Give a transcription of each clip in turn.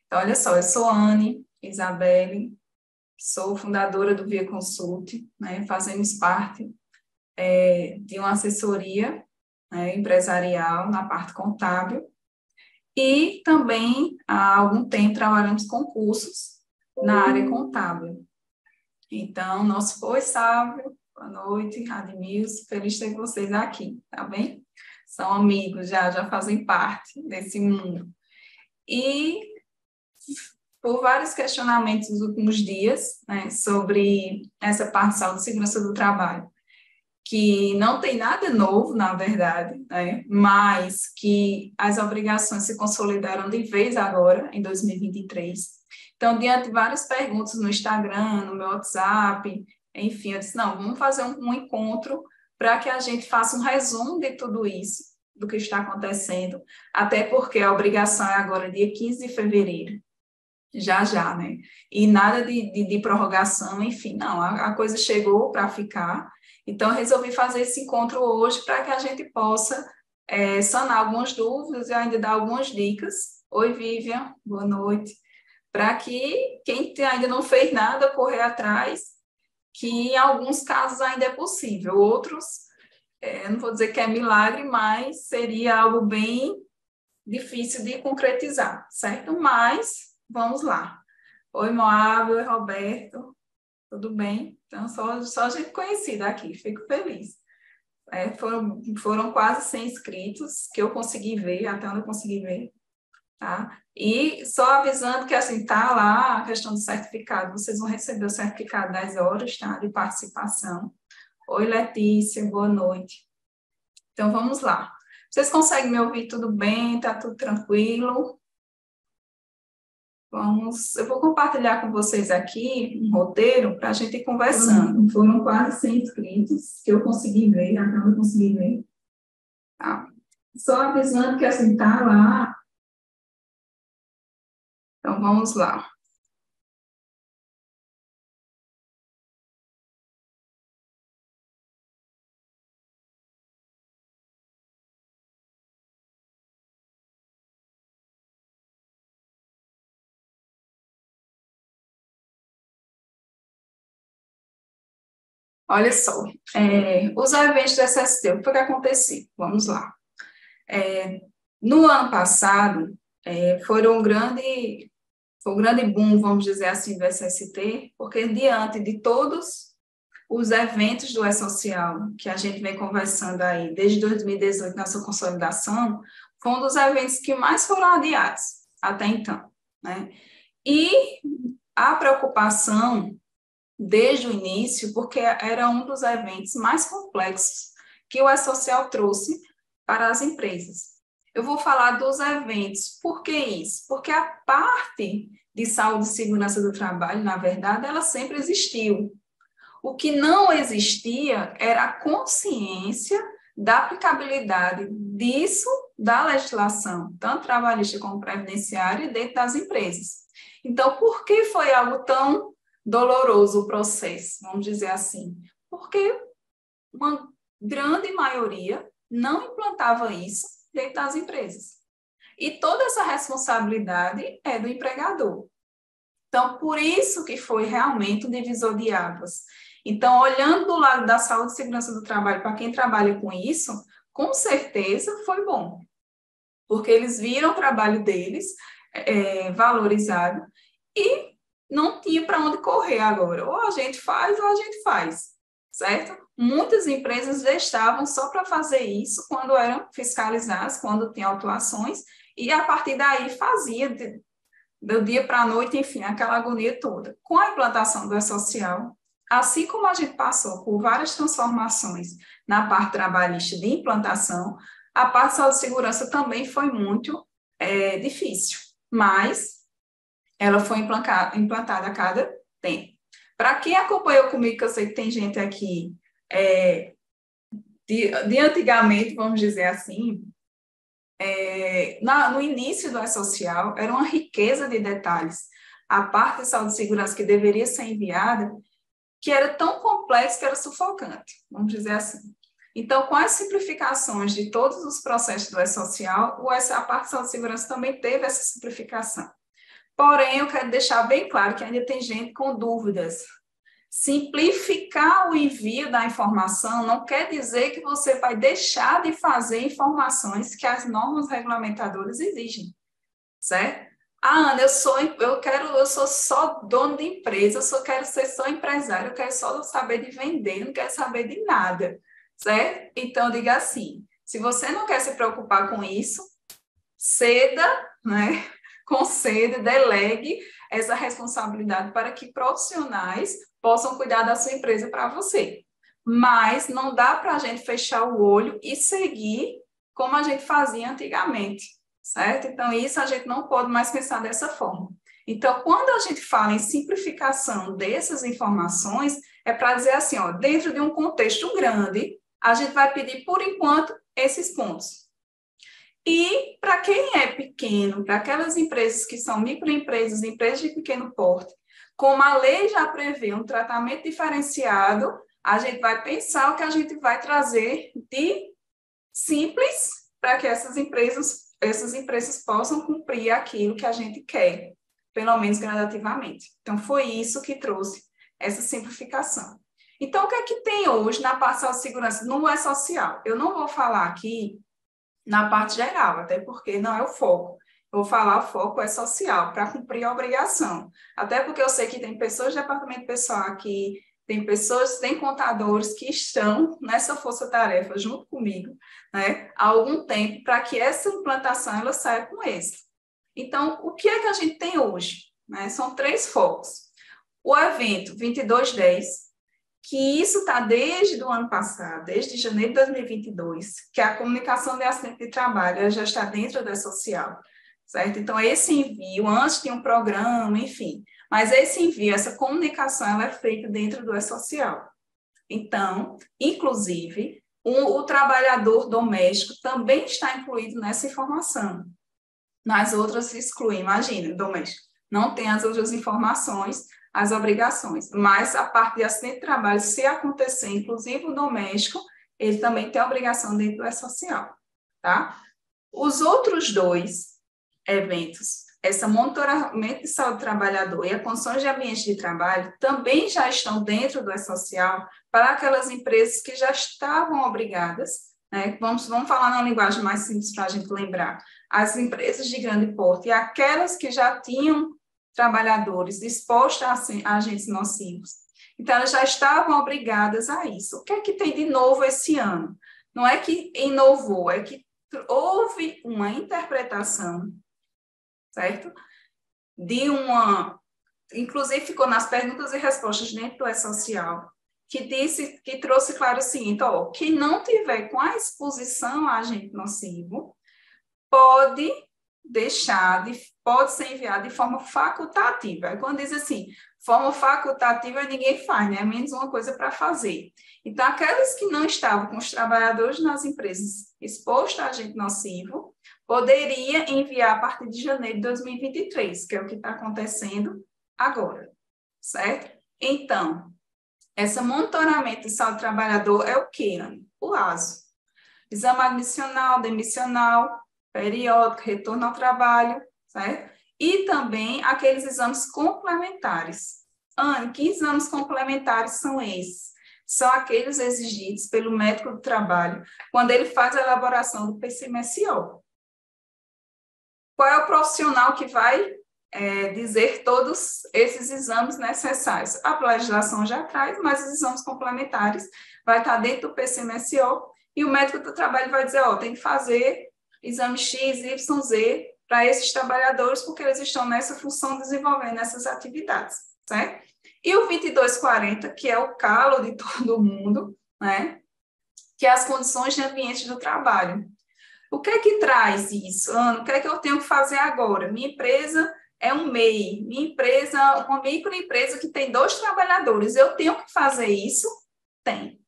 Então, olha só, eu sou Anne Isabelle, sou fundadora do Via Consult, né? Fazemos parte de uma assessoria, né, empresarial na parte contábil e também há algum tempo trabalhamos com cursos na área contábil. Então, nosso oi, Sávio, boa noite, Radmilson, feliz de ter vocês aqui, tá bem? São amigos, já fazem parte desse mundo. E por vários questionamentos nos últimos dias, né, sobre essa parte de saúde e segurança do trabalho, que não tem nada novo, na verdade, né, mas que as obrigações se consolidaram de vez agora, em 2023. Então, diante de várias perguntas no Instagram, no meu WhatsApp, enfim, eu disse, não, vamos fazer um encontro para que a gente faça um resumo de tudo isso, do que está acontecendo, até porque a obrigação é agora dia 15 de fevereiro, já, né? E nada de prorrogação, enfim, não, a coisa chegou para ficar, então eu resolvi fazer esse encontro hoje para que a gente possa sanar algumas dúvidas e ainda dar algumas dicas. Oi, Vivian, boa noite. Para que quem ainda não fez nada, correr atrás, que em alguns casos ainda é possível, outros, não vou dizer que é milagre, mas seria algo bem difícil de concretizar, certo? Mas vamos lá. Oi, Moab, oi, Roberto, tudo bem? Então, só gente conhecida aqui, fico feliz. Foram quase 100 inscritos que eu consegui ver, até onde eu consegui ver, tá? E só avisando que, assim, tá lá a questão do certificado, vocês vão receber o certificado das horas, tá? De participação. Oi, Letícia, boa noite. Então, vamos lá. Vocês conseguem me ouvir tudo bem? Tá tudo tranquilo? Eu vou compartilhar com vocês aqui um roteiro para a gente ir conversando. Foram quase 100 inscritos que eu consegui ver, acabo de conseguir ver. Tá? Só avisando que assim tá lá. Então, vamos lá. Olha só, os eventos do SST, o que foi que aconteceu? Vamos lá. No ano passado, foi um grande boom, vamos dizer assim, do SST, porque diante de todos os eventos do E-Social, que a gente vem conversando aí desde 2018, na sua consolidação, foi um dos eventos que mais foram adiados até então, né? E a preocupação desde o início, porque era um dos eventos mais complexos que o E-Social trouxe para as empresas. Eu vou falar dos eventos. Por que isso? Porque a parte de saúde e segurança do trabalho, na verdade, ela sempre existiu. O que não existia era a consciência da aplicabilidade disso da legislação, tanto trabalhista como previdenciária, dentro das empresas. Então, por que foi algo tão doloroso o processo, vamos dizer assim? Porque uma grande maioria não implantava isso dentro das empresas. E toda essa responsabilidade é do empregador. Então, por isso que foi realmente um divisor de águas. Então, olhando do lado da saúde e segurança do trabalho, para quem trabalha com isso, com certeza foi bom, porque eles viram o trabalho deles valorizado e não tinha para onde correr agora. Ou a gente faz ou a gente faz, certo? Muitas empresas deixavam só para fazer isso quando eram fiscalizadas, quando tinham autuações, e a partir daí fazia do dia para a noite, enfim, aquela agonia toda. Com a implantação do E-Social, assim como a gente passou por várias transformações na parte trabalhista de implantação, a parte de saúde e segurança também foi muito difícil, mas ela foi implantada a cada tempo. Para quem acompanhou comigo, que eu sei que tem gente aqui de antigamente, vamos dizer assim, no início do E-Social, era uma riqueza de detalhes. A parte de saúde e segurança que deveria ser enviada, que era tão complexo que era sufocante, vamos dizer assim. Então, com as simplificações de todos os processos do E-Social, a parte de saúde e segurança também teve essa simplificação. Porém, eu quero deixar bem claro que ainda tem gente com dúvidas. Simplificar o envio da informação não quer dizer que você vai deixar de fazer informações que as normas regulamentadoras exigem, certo? Ah, Ana, eu sou só dono de empresa, quero ser só empresário, eu quero só saber de vender, não quero saber de nada, certo? Então, diga assim, se você não quer se preocupar com isso, ceda, né? Conceda, delegue essa responsabilidade para que profissionais possam cuidar da sua empresa para você. Mas não dá para a gente fechar o olho e seguir como a gente fazia antigamente, certo? Então, isso a gente não pode mais pensar dessa forma. Então, quando a gente fala em simplificação dessas informações, é para dizer assim, ó, dentro de um contexto grande, a gente vai pedir, por enquanto, esses pontos. E para quem é pequeno, para aquelas empresas que são microempresas, empresas de pequeno porte, como a lei já prevê um tratamento diferenciado, a gente vai pensar o que a gente vai trazer de simples para que essas empresas possam cumprir aquilo que a gente quer, pelo menos gradativamente. Então, foi isso que trouxe essa simplificação. Então, o que é que tem hoje na parcela de segurança no E-Social? Eu não vou falar aqui na parte geral, até porque não é o foco. Eu vou falar, o foco é social, para cumprir a obrigação. Até porque eu sei que tem pessoas do departamento pessoal aqui, tem contadores que estão nessa força-tarefa junto comigo, né, há algum tempo, para que essa implantação ela saia com êxito. Então, o que é que a gente tem hoje? Né? São 3 focos. O evento 2210, que isso está desde o ano passado, desde janeiro de 2022, que a comunicação de acidente de trabalho já está dentro da social, certo? Então, esse envio, antes tinha um programa, enfim, mas esse envio, essa comunicação, ela é feita dentro do E-Social. Então, inclusive, o trabalhador doméstico também está incluído nessa informação. Nas outras se exclui, imagina, doméstico. Não tem as outras informações, as obrigações, mas a parte de acidente de trabalho, se acontecer, inclusive o doméstico, ele também tem a obrigação dentro do E-Social, tá? Os outros 2 eventos, esse monitoramento de saúde do trabalhador e a condições de ambiente de trabalho, também já estão dentro do E-Social para aquelas empresas que já estavam obrigadas, né? Vamos falar na linguagem mais simples para a gente lembrar, as empresas de grande porte e aquelas que já tinham trabalhadores expostos a agentes nocivos. Então, elas já estavam obrigadas a isso. O que é que tem de novo esse ano? Não é que inovou, é que houve uma interpretação, certo? Inclusive ficou nas perguntas e respostas dentro do E-Social, que trouxe claro o seguinte, ó, que não tiver com a exposição a agente nocivo, pode ser enviado de forma facultativa. Aí, quando diz assim, forma facultativa, ninguém faz, né? É menos uma coisa para fazer. Então, aquelas que não estavam com os trabalhadores nas empresas expostos a agente nocivo, poderia enviar a partir de janeiro de 2023, que é o que está acontecendo agora, certo? Então, esse monitoramento de saúde do trabalhador é o quê, Ana? O ASO. Exame admissional, demissional, periódico, retorno ao trabalho, certo? E também aqueles exames complementares. Ana, que exames complementares são esses? São aqueles exigidos pelo médico do trabalho quando ele faz a elaboração do PCMSO. Qual é o profissional que vai dizer todos esses exames necessários? A legislação já traz, mas os exames complementares vai estar dentro do PCMSO e o médico do trabalho vai dizer, ó, tem que fazer exame X, Y, Z para esses trabalhadores, porque eles estão nessa função desenvolvendo essas atividades, certo? E o 2240, que é o calo de todo mundo, né? Que é as condições de ambiente do trabalho. O que é que traz isso, Ana? O que é que eu tenho que fazer agora? Minha empresa é um MEI, minha empresa, uma microempresa que tem 2 trabalhadores, eu tenho que fazer isso? Tem.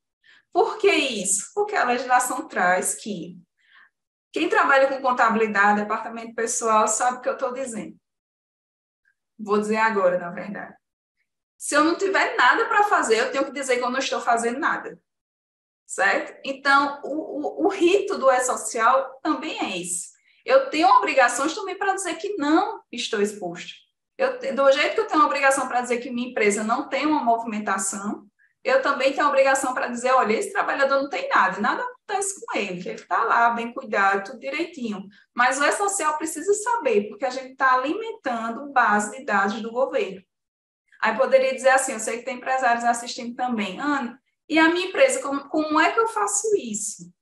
Por que isso? Porque a legislação traz que quem trabalha com contabilidade, departamento pessoal, sabe o que eu estou dizendo. Vou dizer agora, na verdade. Se eu não tiver nada para fazer, eu tenho que dizer que eu não estou fazendo nada. Certo? Então, o rito do E-Social também é esse. Eu tenho obrigações também para dizer que não estou exposto. Do jeito que eu tenho a obrigação para dizer que minha empresa não tem uma movimentação, eu também tenho a obrigação para dizer, olha, esse trabalhador não tem nada, nada acontece com ele, que ele está lá, bem cuidado, tudo direitinho. Mas o E-Social precisa saber, porque a gente está alimentando base de dados do governo. Aí poderia dizer assim, eu sei que tem empresários assistindo também, Ana, e a minha empresa, como é que eu faço isso?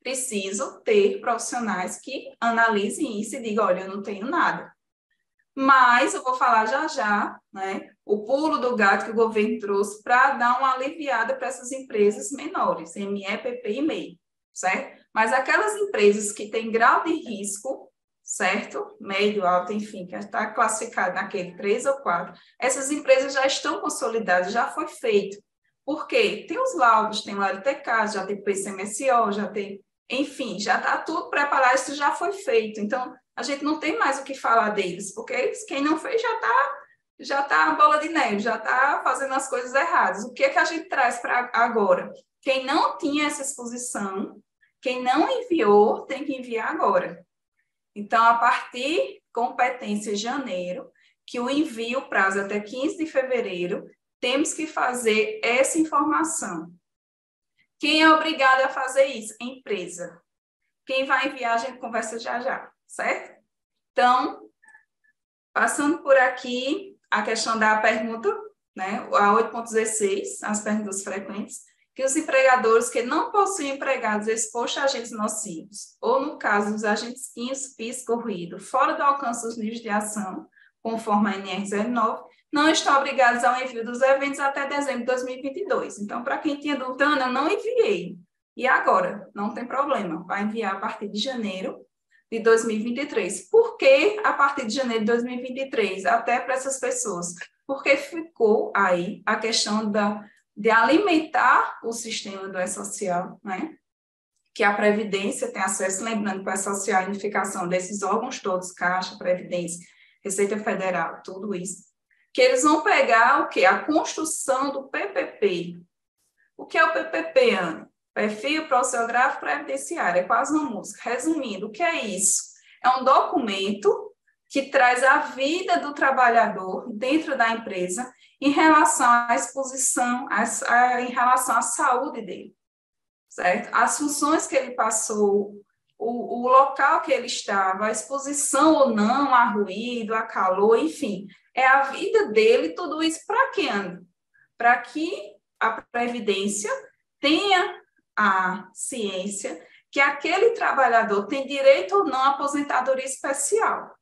Preciso ter profissionais que analisem isso e digam, olha, eu não tenho nada. Mas eu vou falar já já, né, o pulo do gato que o governo trouxe para dar uma aliviada para essas empresas menores, ME, PP e MEI, certo? Mas aquelas empresas que têm grau de risco, certo? Médio, alto, enfim, que está classificado naquele 3 ou 4, essas empresas já estão consolidadas, já foi feito. Por quê? Tem os laudos, tem o LTK, já tem o PCMSO, já tem, enfim, já está tudo preparado, isso já foi feito. Então, a gente não tem mais o que falar deles, porque quem não fez já tá a bola de neve, já está fazendo as coisas erradas. O que é que a gente traz para agora? Quem não tinha essa exposição, quem não enviou, tem que enviar agora. Então, a partir competência janeiro, que o envio prazo até 15 de fevereiro, temos que fazer essa informação. Quem é obrigado a fazer isso? A empresa. Quem vai enviar, a gente conversa já já, certo? Então, passando por aqui, a questão da pergunta, né, a 8.16, as perguntas frequentes, que os empregadores que não possuem empregados expostos a agentes nocivos, ou no caso dos agentes químicos, físico, ruído, fora do alcance dos níveis de ação, conforme a NR09, não estão obrigados ao envio dos eventos até dezembro de 2022. Então, para quem tinha dúvida, Ana, eu não enviei. E agora? Não tem problema, vai enviar a partir de janeiro de 2023. Por que a partir de janeiro de 2023? Até para essas pessoas. Porque ficou aí a questão de alimentar o sistema do E-Social, né? Que a Previdência tem acesso, lembrando que o E-Social é a unificação desses órgãos todos, Caixa, Previdência, Receita Federal, tudo isso, que eles vão pegar o quê? A construção do PPP. O que é o PPP, Ana? Perfil Proceográfico Previdenciário, é quase uma música. Resumindo, o que é isso? É um documento que traz a vida do trabalhador dentro da empresa em relação à exposição, em relação à saúde dele, certo? As funções que ele passou, o local que ele estava, a exposição ou não a ruído, a calor, enfim, é a vida dele, tudo isso para quê, Ana? Para que a Previdência tenha a ciência que aquele trabalhador tem direito ou não à aposentadoria especial.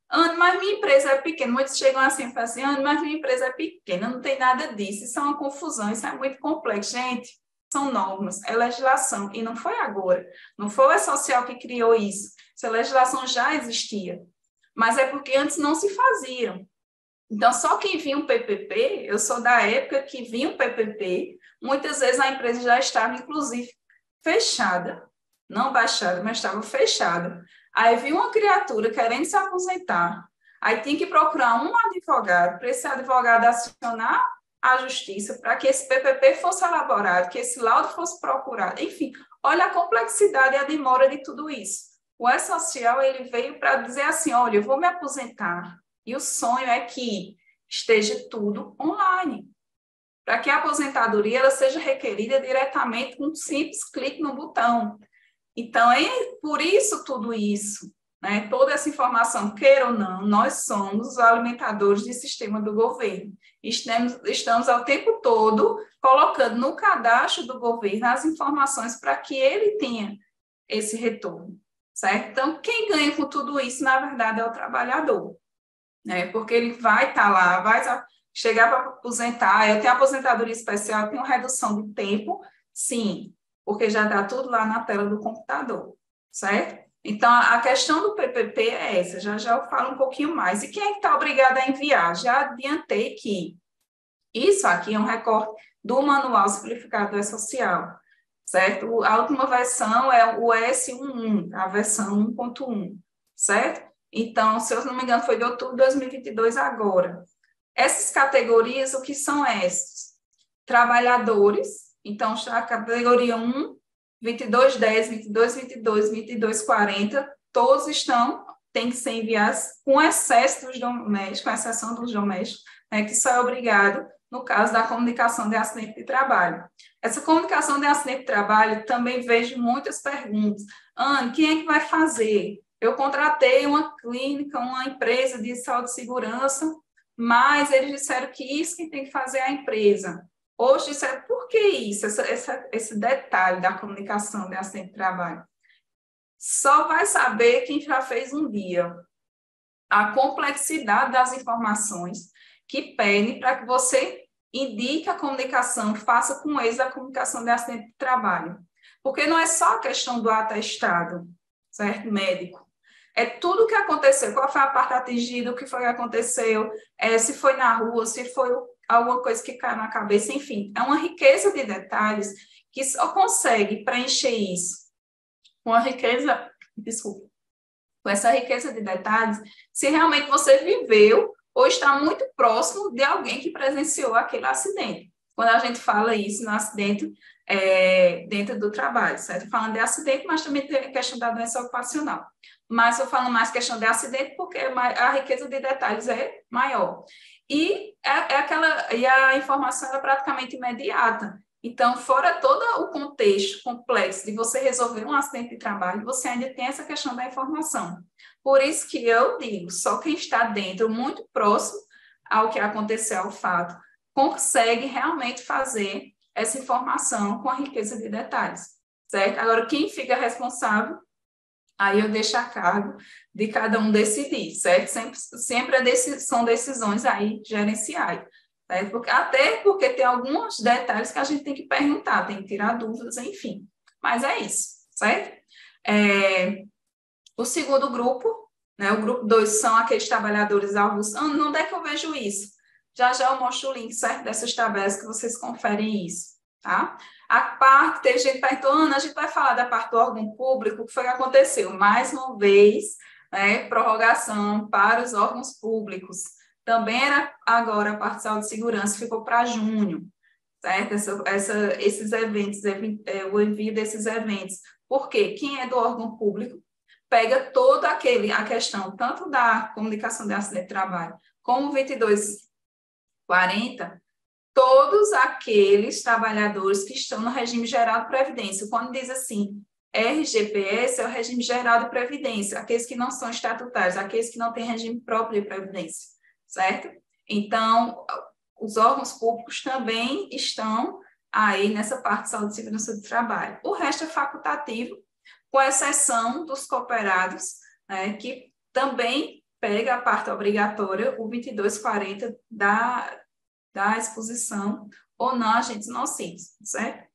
Ana, mas minha empresa é pequena. Muitos chegam assim e falam assim, Ana, mas minha empresa é pequena, não tem nada disso. Isso é uma confusão, isso é muito complexo. Gente, são normas, é legislação. E não foi agora. Não foi o E-Social que criou isso. Essa legislação já existia. Mas é porque antes não se faziam. Então, só quem vinha um PPP, eu sou da época que vinha um PPP, muitas vezes a empresa já estava, inclusive, fechada, não baixada, mas estava fechada. Aí vinha uma criatura querendo se aposentar, aí tinha que procurar um advogado, para esse advogado acionar a justiça, para que esse PPP fosse elaborado, que esse laudo fosse procurado. Enfim, olha a complexidade e a demora de tudo isso. O E-Social, ele veio para dizer assim, olha, eu vou me aposentar, e o sonho é que esteja tudo online, para que a aposentadoria ela seja requerida diretamente com um simples clique no botão. Então, é por isso tudo isso, né? Toda essa informação, queira ou não, nós somos os alimentadores de sistema do governo. Estamos ao tempo todo colocando no cadastro do governo as informações para que ele tenha esse retorno, certo? Então, quem ganha com tudo isso, na verdade, é o trabalhador, né? Porque ele vai estar lá, vai chegar para aposentar, eu tenho aposentadoria especial, eu tenho redução de tempo, sim, porque já está tudo lá na tela do computador, certo? Então, a questão do PPP é essa, já eu falo um pouquinho mais. E quem é que está obrigado a enviar? Já adiantei que isso aqui é um recorte do Manual Simplificado do E-Social, certo? A última versão é o S11, a versão 1.1, certo? Então, se eu não me engano, foi de outubro de 2022 agora. Essas categorias, o que são essas? Trabalhadores, então, a categoria 1, 2210, 2222, 2240, todos estão tem que ser enviado com excesso dos domésticos, com exceção dos domésticos, né, que só é obrigado no caso da comunicação de acidente de trabalho. Essa comunicação de acidente de trabalho também vejo muitas perguntas. Anne, quem é que vai fazer? Eu contratei uma clínica, uma empresa de saúde e segurança, mas eles disseram que isso que tem que fazer é a empresa. Hoje disseram, por que isso? Esse detalhe da comunicação de acidente de trabalho. Só vai saber quem já fez um dia. A complexidade das informações que pedem para que você indique a comunicação, faça com eles a comunicação de acidente de trabalho. Porque não é só a questão do atestado, certo? Médico. É tudo o que aconteceu, qual foi a parte atingida, o que foi que aconteceu, se foi na rua, se foi alguma coisa que caiu na cabeça, enfim. É uma riqueza de detalhes que só consegue preencher isso com a riqueza, desculpa, com essa riqueza de detalhes, se realmente você viveu ou está muito próximo de alguém que presenciou aquele acidente. Quando a gente fala isso no acidente dentro do trabalho, certo? Falando de acidente, mas também tem a questão da doença ocupacional. Mas eu falo mais questão de acidente porque a riqueza de detalhes é maior. E a informação é praticamente imediata. Então, fora todo o contexto complexo de você resolver um acidente de trabalho, você ainda tem essa questão da informação. Por isso que eu digo, só quem está dentro, muito próximo ao que aconteceu, ao fato, consegue realmente fazer essa informação com a riqueza de detalhes, certo? Agora, quem fica responsável, aí eu deixo a cargo de cada um decidir, certo? Sempre são decisões aí gerenciais. Até porque tem alguns detalhes que a gente tem que perguntar, tem que tirar dúvidas, enfim. Mas é isso, certo? O segundo grupo, né, o grupo 2 são aqueles trabalhadores avulsos. Onde é que eu vejo isso? Já eu mostro o link, certo? Dessas tabelas que vocês conferem isso, tá? A parte, teve gente perguntando, a gente vai falar da parte do órgão público, o que foi que aconteceu? Mais uma vez, né, prorrogação para os órgãos públicos. Também era agora a parte de saúde e segurança, ficou para junho, certo? Esses eventos, o envio desses eventos. Por quê? Quem é do órgão público pega toda a questão, tanto da comunicação de acidente de trabalho, como o 2240, todos aqueles trabalhadores que estão no regime geral de previdência. Quando diz assim, RGPS é o regime geral de previdência, aqueles que não são estatutários, aqueles que não têm regime próprio de previdência, certo? Então, os órgãos públicos também estão aí nessa parte de saúde e segurança do trabalho. O resto é facultativo, com exceção dos cooperados, né, que também pega a parte obrigatória, o 2240 da exposição ou não agentes nocivos, certo?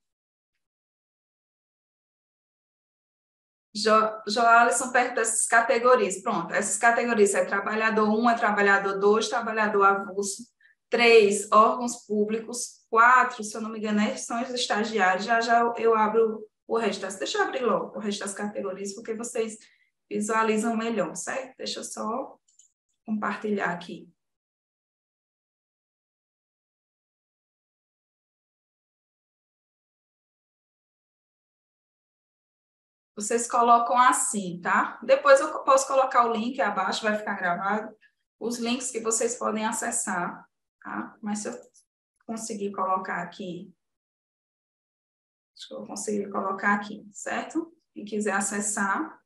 Joalisson pergunta essas categorias. Pronto, essas categorias é trabalhador 1, é trabalhador 2, trabalhador avulso, 3, órgãos públicos, 4, se eu não me engano, são os estagiários. Já eu abro o resto deixa eu abrir logo o resto das categorias, porque vocês visualizam melhor, certo? Deixa eu só compartilhar aqui. Vocês colocam assim, tá? Depois eu posso colocar o link abaixo, vai ficar gravado, os links que vocês podem acessar, tá? Mas se eu conseguir colocar aqui, acho que eu consegui colocar aqui, certo? Quem quiser acessar,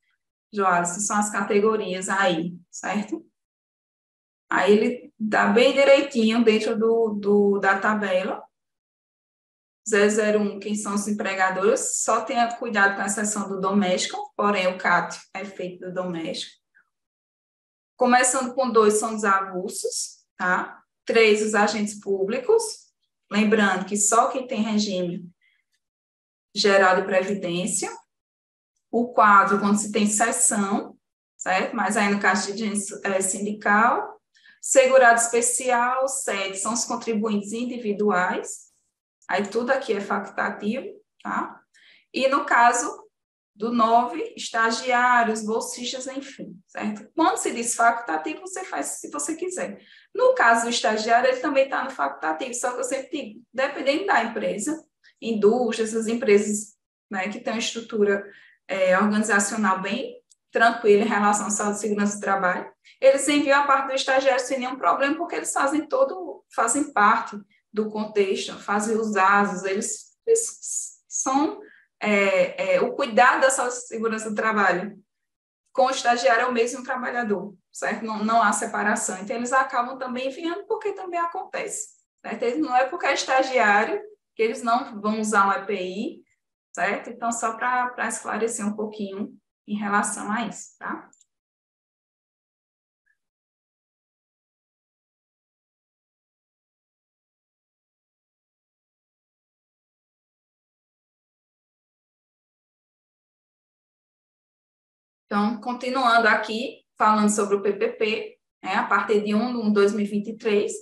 Joalisson, são as categorias aí, certo? Aí ele dá bem direitinho dentro da tabela. 001, quem são os empregadores, só tenha cuidado com a exceção do doméstico, porém o CAT é feito do doméstico. Começando com 2 são os avulsos, tá? 3, os agentes públicos, lembrando que só quem tem regime geral de previdência. O 4, quando se tem cessão, certo? Mas aí no caso de sindical. Segurado especial, 7 são os contribuintes individuais. Aí tudo aqui é facultativo, tá? E no caso do 9, estagiários, bolsistas, enfim, certo? Quando se diz facultativo, você faz se você quiser. No caso do estagiário, ele também está no facultativo, só que eu sempre digo, dependendo da empresa, indústrias, essas empresas, né, que têm uma estrutura organizacional bem tranquilo em relação à saúde e segurança do trabalho. Eles enviam a parte do estagiário sem nenhum problema, porque eles fazem parte do contexto, fazem os ASOS, eles são o cuidado da saúde e segurança do trabalho. Com o estagiário é o mesmo trabalhador, certo? Não há separação. Então, eles acabam também enviando porque também acontece, certo? Não é porque é estagiário que eles não vão usar um EPI, certo? Então, só para esclarecer um pouquinho em relação a isso, tá? Então, continuando aqui, falando sobre o PPP, a partir de 1 de 2023,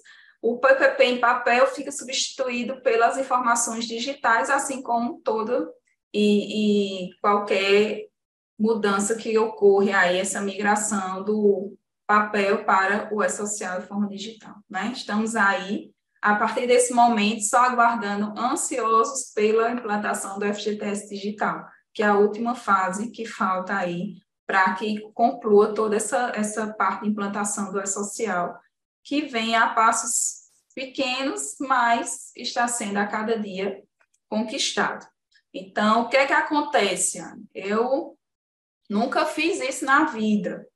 o PPP em papel fica substituído pelas informações digitais, assim como toda e qualquer mudança que ocorre aí, essa migração do papel para o e-social de forma digital, né? Estamos aí, a partir desse momento, só aguardando, ansiosos pela implantação do FGTS digital, que é a última fase que falta aí para que conclua toda essa parte de implantação do e-social, que vem a passos pequenos, mas está sendo a cada dia conquistado. Então, o que é que acontece, Ana? Eu nunca fiz isso na vida.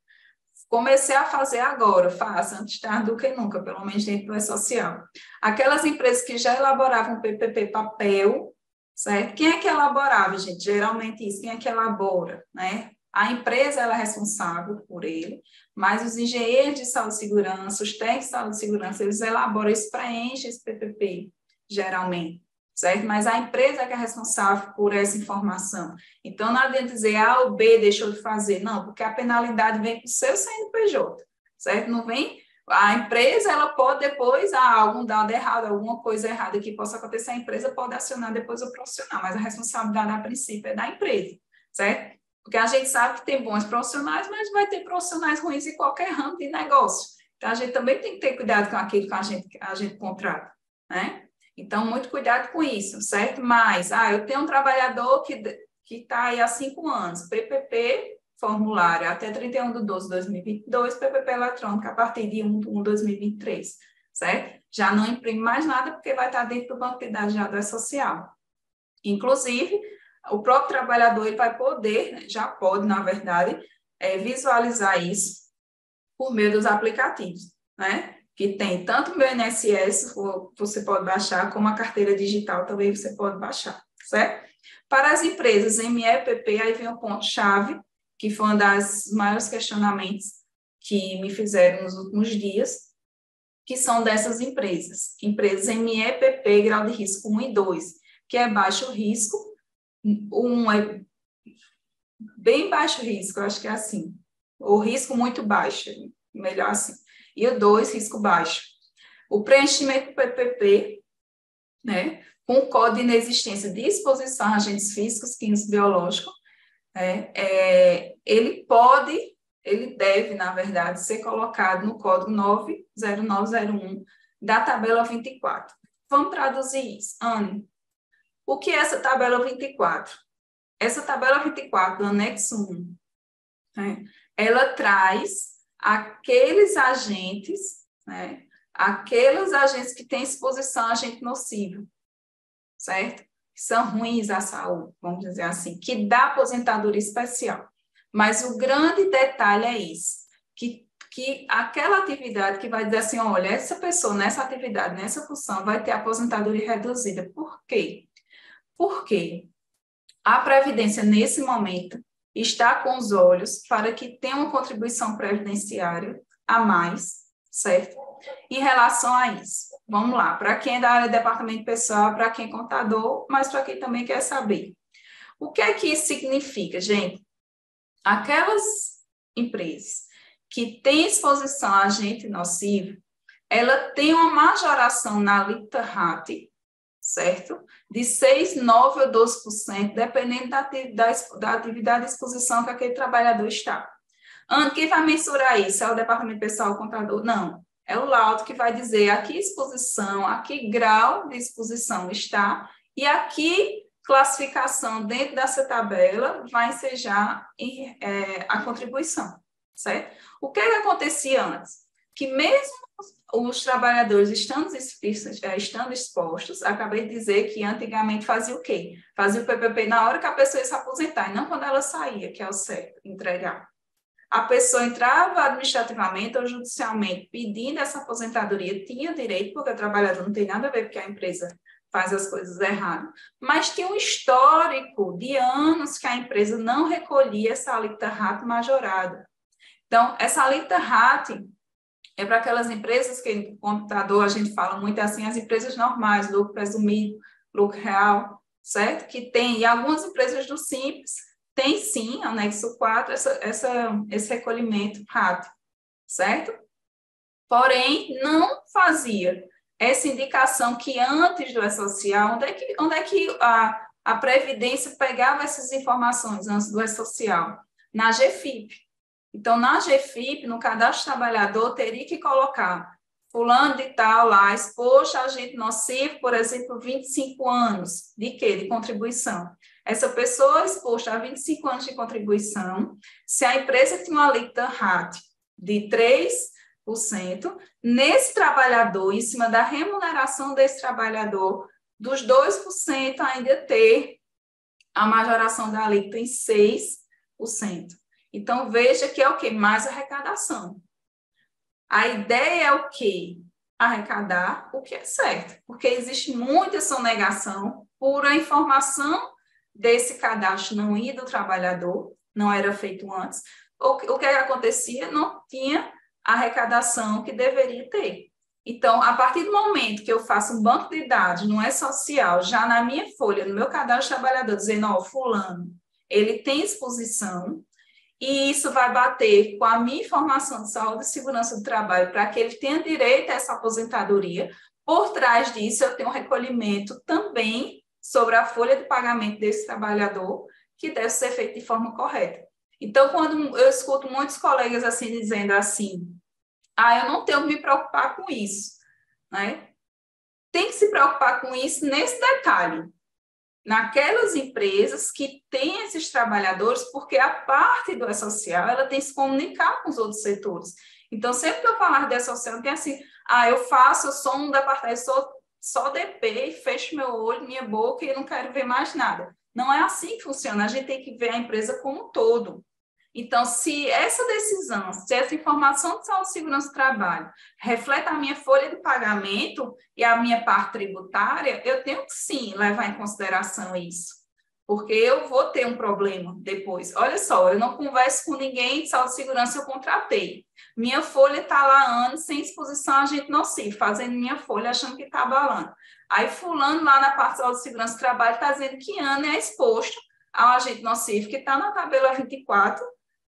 Comecei a fazer agora, faço antes tarde do que nunca, pelo menos dentro do e-social. Aquelas empresas que já elaboravam PPP papel, certo? Quem é que elaborava, gente? Geralmente isso, quem é que elabora, né? A empresa ela é responsável por ele, mas os engenheiros de saúde e segurança, os técnicos de saúde e segurança, eles elaboram, eles preenchem esse PPP, geralmente, certo? Mas a empresa é que é responsável por essa informação. Então, não adianta dizer A ou B deixou de fazer, não, porque a penalidade vem para o seu CNPJ, certo? Não vem. A empresa, ela pode depois, algum dado errado, alguma coisa errada que possa acontecer, a empresa pode acionar depois o profissional, mas a responsabilidade, a princípio, é da empresa, certo? Porque a gente sabe que tem bons profissionais, mas vai ter profissionais ruins em qualquer ramo de negócio. Então, a gente também tem que ter cuidado com aquilo que a gente contrata, né? Então, muito cuidado com isso, certo? Mas, eu tenho um trabalhador que está aí há 5 anos, PPP, formulário, até 31/12/2022, PPP eletrônico, a partir de 1/1/2023, certo? Já não imprime mais nada, porque vai estar dentro do banco de dados já do E-Social. Inclusive, o próprio trabalhador ele vai poder, já pode, na verdade, visualizar isso por meio dos aplicativos, né? Que tem tanto o meu INSS, você pode baixar, como a carteira digital também você pode baixar, certo? Para as empresas MEPP, aí vem o ponto-chave, que foi um dos maiores questionamentos que me fizeram nos últimos dias, que são dessas empresas. Empresas MEPP, grau de risco 1 e 2, que é baixo risco, 1 é bem baixo risco, eu acho que é assim, ou risco muito baixo, melhor assim, e o 2, risco baixo. O preenchimento do PPP, né, com código de inexistência de exposição a agentes físicos, químicos, biológicos, ele deve, na verdade, ser colocado no código 90901 da tabela 24. Vamos traduzir isso. Anne, o que é essa tabela 24? Essa tabela 24 do anexo 1, né, ela traz aqueles agentes, né, aqueles agentes que têm exposição a agente nocivo, certo? Que são ruins à saúde, vamos dizer assim, que dá aposentadoria especial. Mas o grande detalhe é isso, que aquela atividade que vai dizer assim, olha, essa pessoa nessa atividade, nessa função, vai ter aposentadoria reduzida. Por quê? Porque a Previdência, nesse momento, está com os olhos para que tenha uma contribuição previdenciária a mais, certo? Em relação a isso, vamos lá, para quem é da área de departamento pessoal, para quem é contador, mas para quem também quer saber. O que é que isso significa, gente? Aquelas empresas que têm exposição a agente nocivo, ela tem uma majoração na alíquota RAT, certo? De 6, 9 ou 12%, dependendo da atividade de exposição que aquele trabalhador está. Quem vai mensurar isso? É o departamento pessoal, o contador? Não. É o laudo que vai dizer a que exposição, a que grau de exposição está e a que classificação dentro dessa tabela vai ensejar a contribuição, certo? O que acontecia antes? Que mesmo os trabalhadores estando expostos, acabei de dizer que antigamente fazia o quê? Fazia o PPP na hora que a pessoa ia se aposentar, e não quando ela saía, que é o certo, entregar. A pessoa entrava administrativamente ou judicialmente pedindo essa aposentadoria, tinha direito, porque o trabalhador não tem nada a ver porque a empresa faz as coisas erradas, mas tinha um histórico de anos que a empresa não recolhia essa alíquota RAT majorada. Então, essa alíquota RAT é para aquelas empresas que no computador a gente fala muito assim, as empresas normais, lucro presumido, lucro real, certo? Que tem, e algumas empresas do Simples tem sim, anexo 4, esse recolhimento RAT, certo? Porém, não fazia essa indicação que antes do E-Social, onde é que a Previdência pegava essas informações antes do E-Social? Na GFIP. Então, na GFIP, no cadastro trabalhador, teria que colocar fulano de tal lá, exposto a agente nocivo, por exemplo, 25 anos. De quê? De contribuição. Essa pessoa exposta a 25 anos de contribuição, se a empresa tinha uma alíquota RAT de 3%, nesse trabalhador, em cima da remuneração desse trabalhador, dos 2% ainda ter a majoração da alíquota em 6%. Então, veja que é o quê? Mais arrecadação. A ideia é o quê? Arrecadar o que é certo, porque existe muita sonegação por a informação desse cadastro não ir do trabalhador, não era feito antes. O que acontecia? Não tinha a arrecadação que deveria ter. Então, a partir do momento que eu faço um banco de dados, não é social, já na minha folha, no meu cadastro trabalhador, dizendo, ó, fulano, ele tem exposição, e isso vai bater com a minha informação de saúde e segurança do trabalho para que ele tenha direito a essa aposentadoria. Por trás disso, eu tenho um recolhimento também sobre a folha de pagamento desse trabalhador, que deve ser feito de forma correta. Então, quando eu escuto muitos colegas assim dizendo assim, eu não tenho que me preocupar com isso, né? Tem que se preocupar com isso nesse detalhe, naquelas empresas que têm esses trabalhadores, porque a parte do E-Social, ela tem que se comunicar com os outros setores. Então, sempre que eu falar de E-Social, tem assim, eu sou um departamento, sou só DP, fecho meu olho, minha boca e não quero ver mais nada. Não é assim que funciona, a gente tem que ver a empresa como um todo. Então, se essa decisão, se essa informação de saúde e segurança do trabalho reflete a minha folha de pagamento e a minha parte tributária, eu tenho que sim levar em consideração isso, porque eu vou ter um problema depois. Olha só, eu não converso com ninguém de saúde e segurança, eu contratei. Minha folha está lá anos sem exposição a agente nocivo, fazendo minha folha achando que está abalando. Aí fulano lá na parte de saúde e segurança do trabalho está dizendo que ano é exposto ao agente nocivo, que está na tabela 24,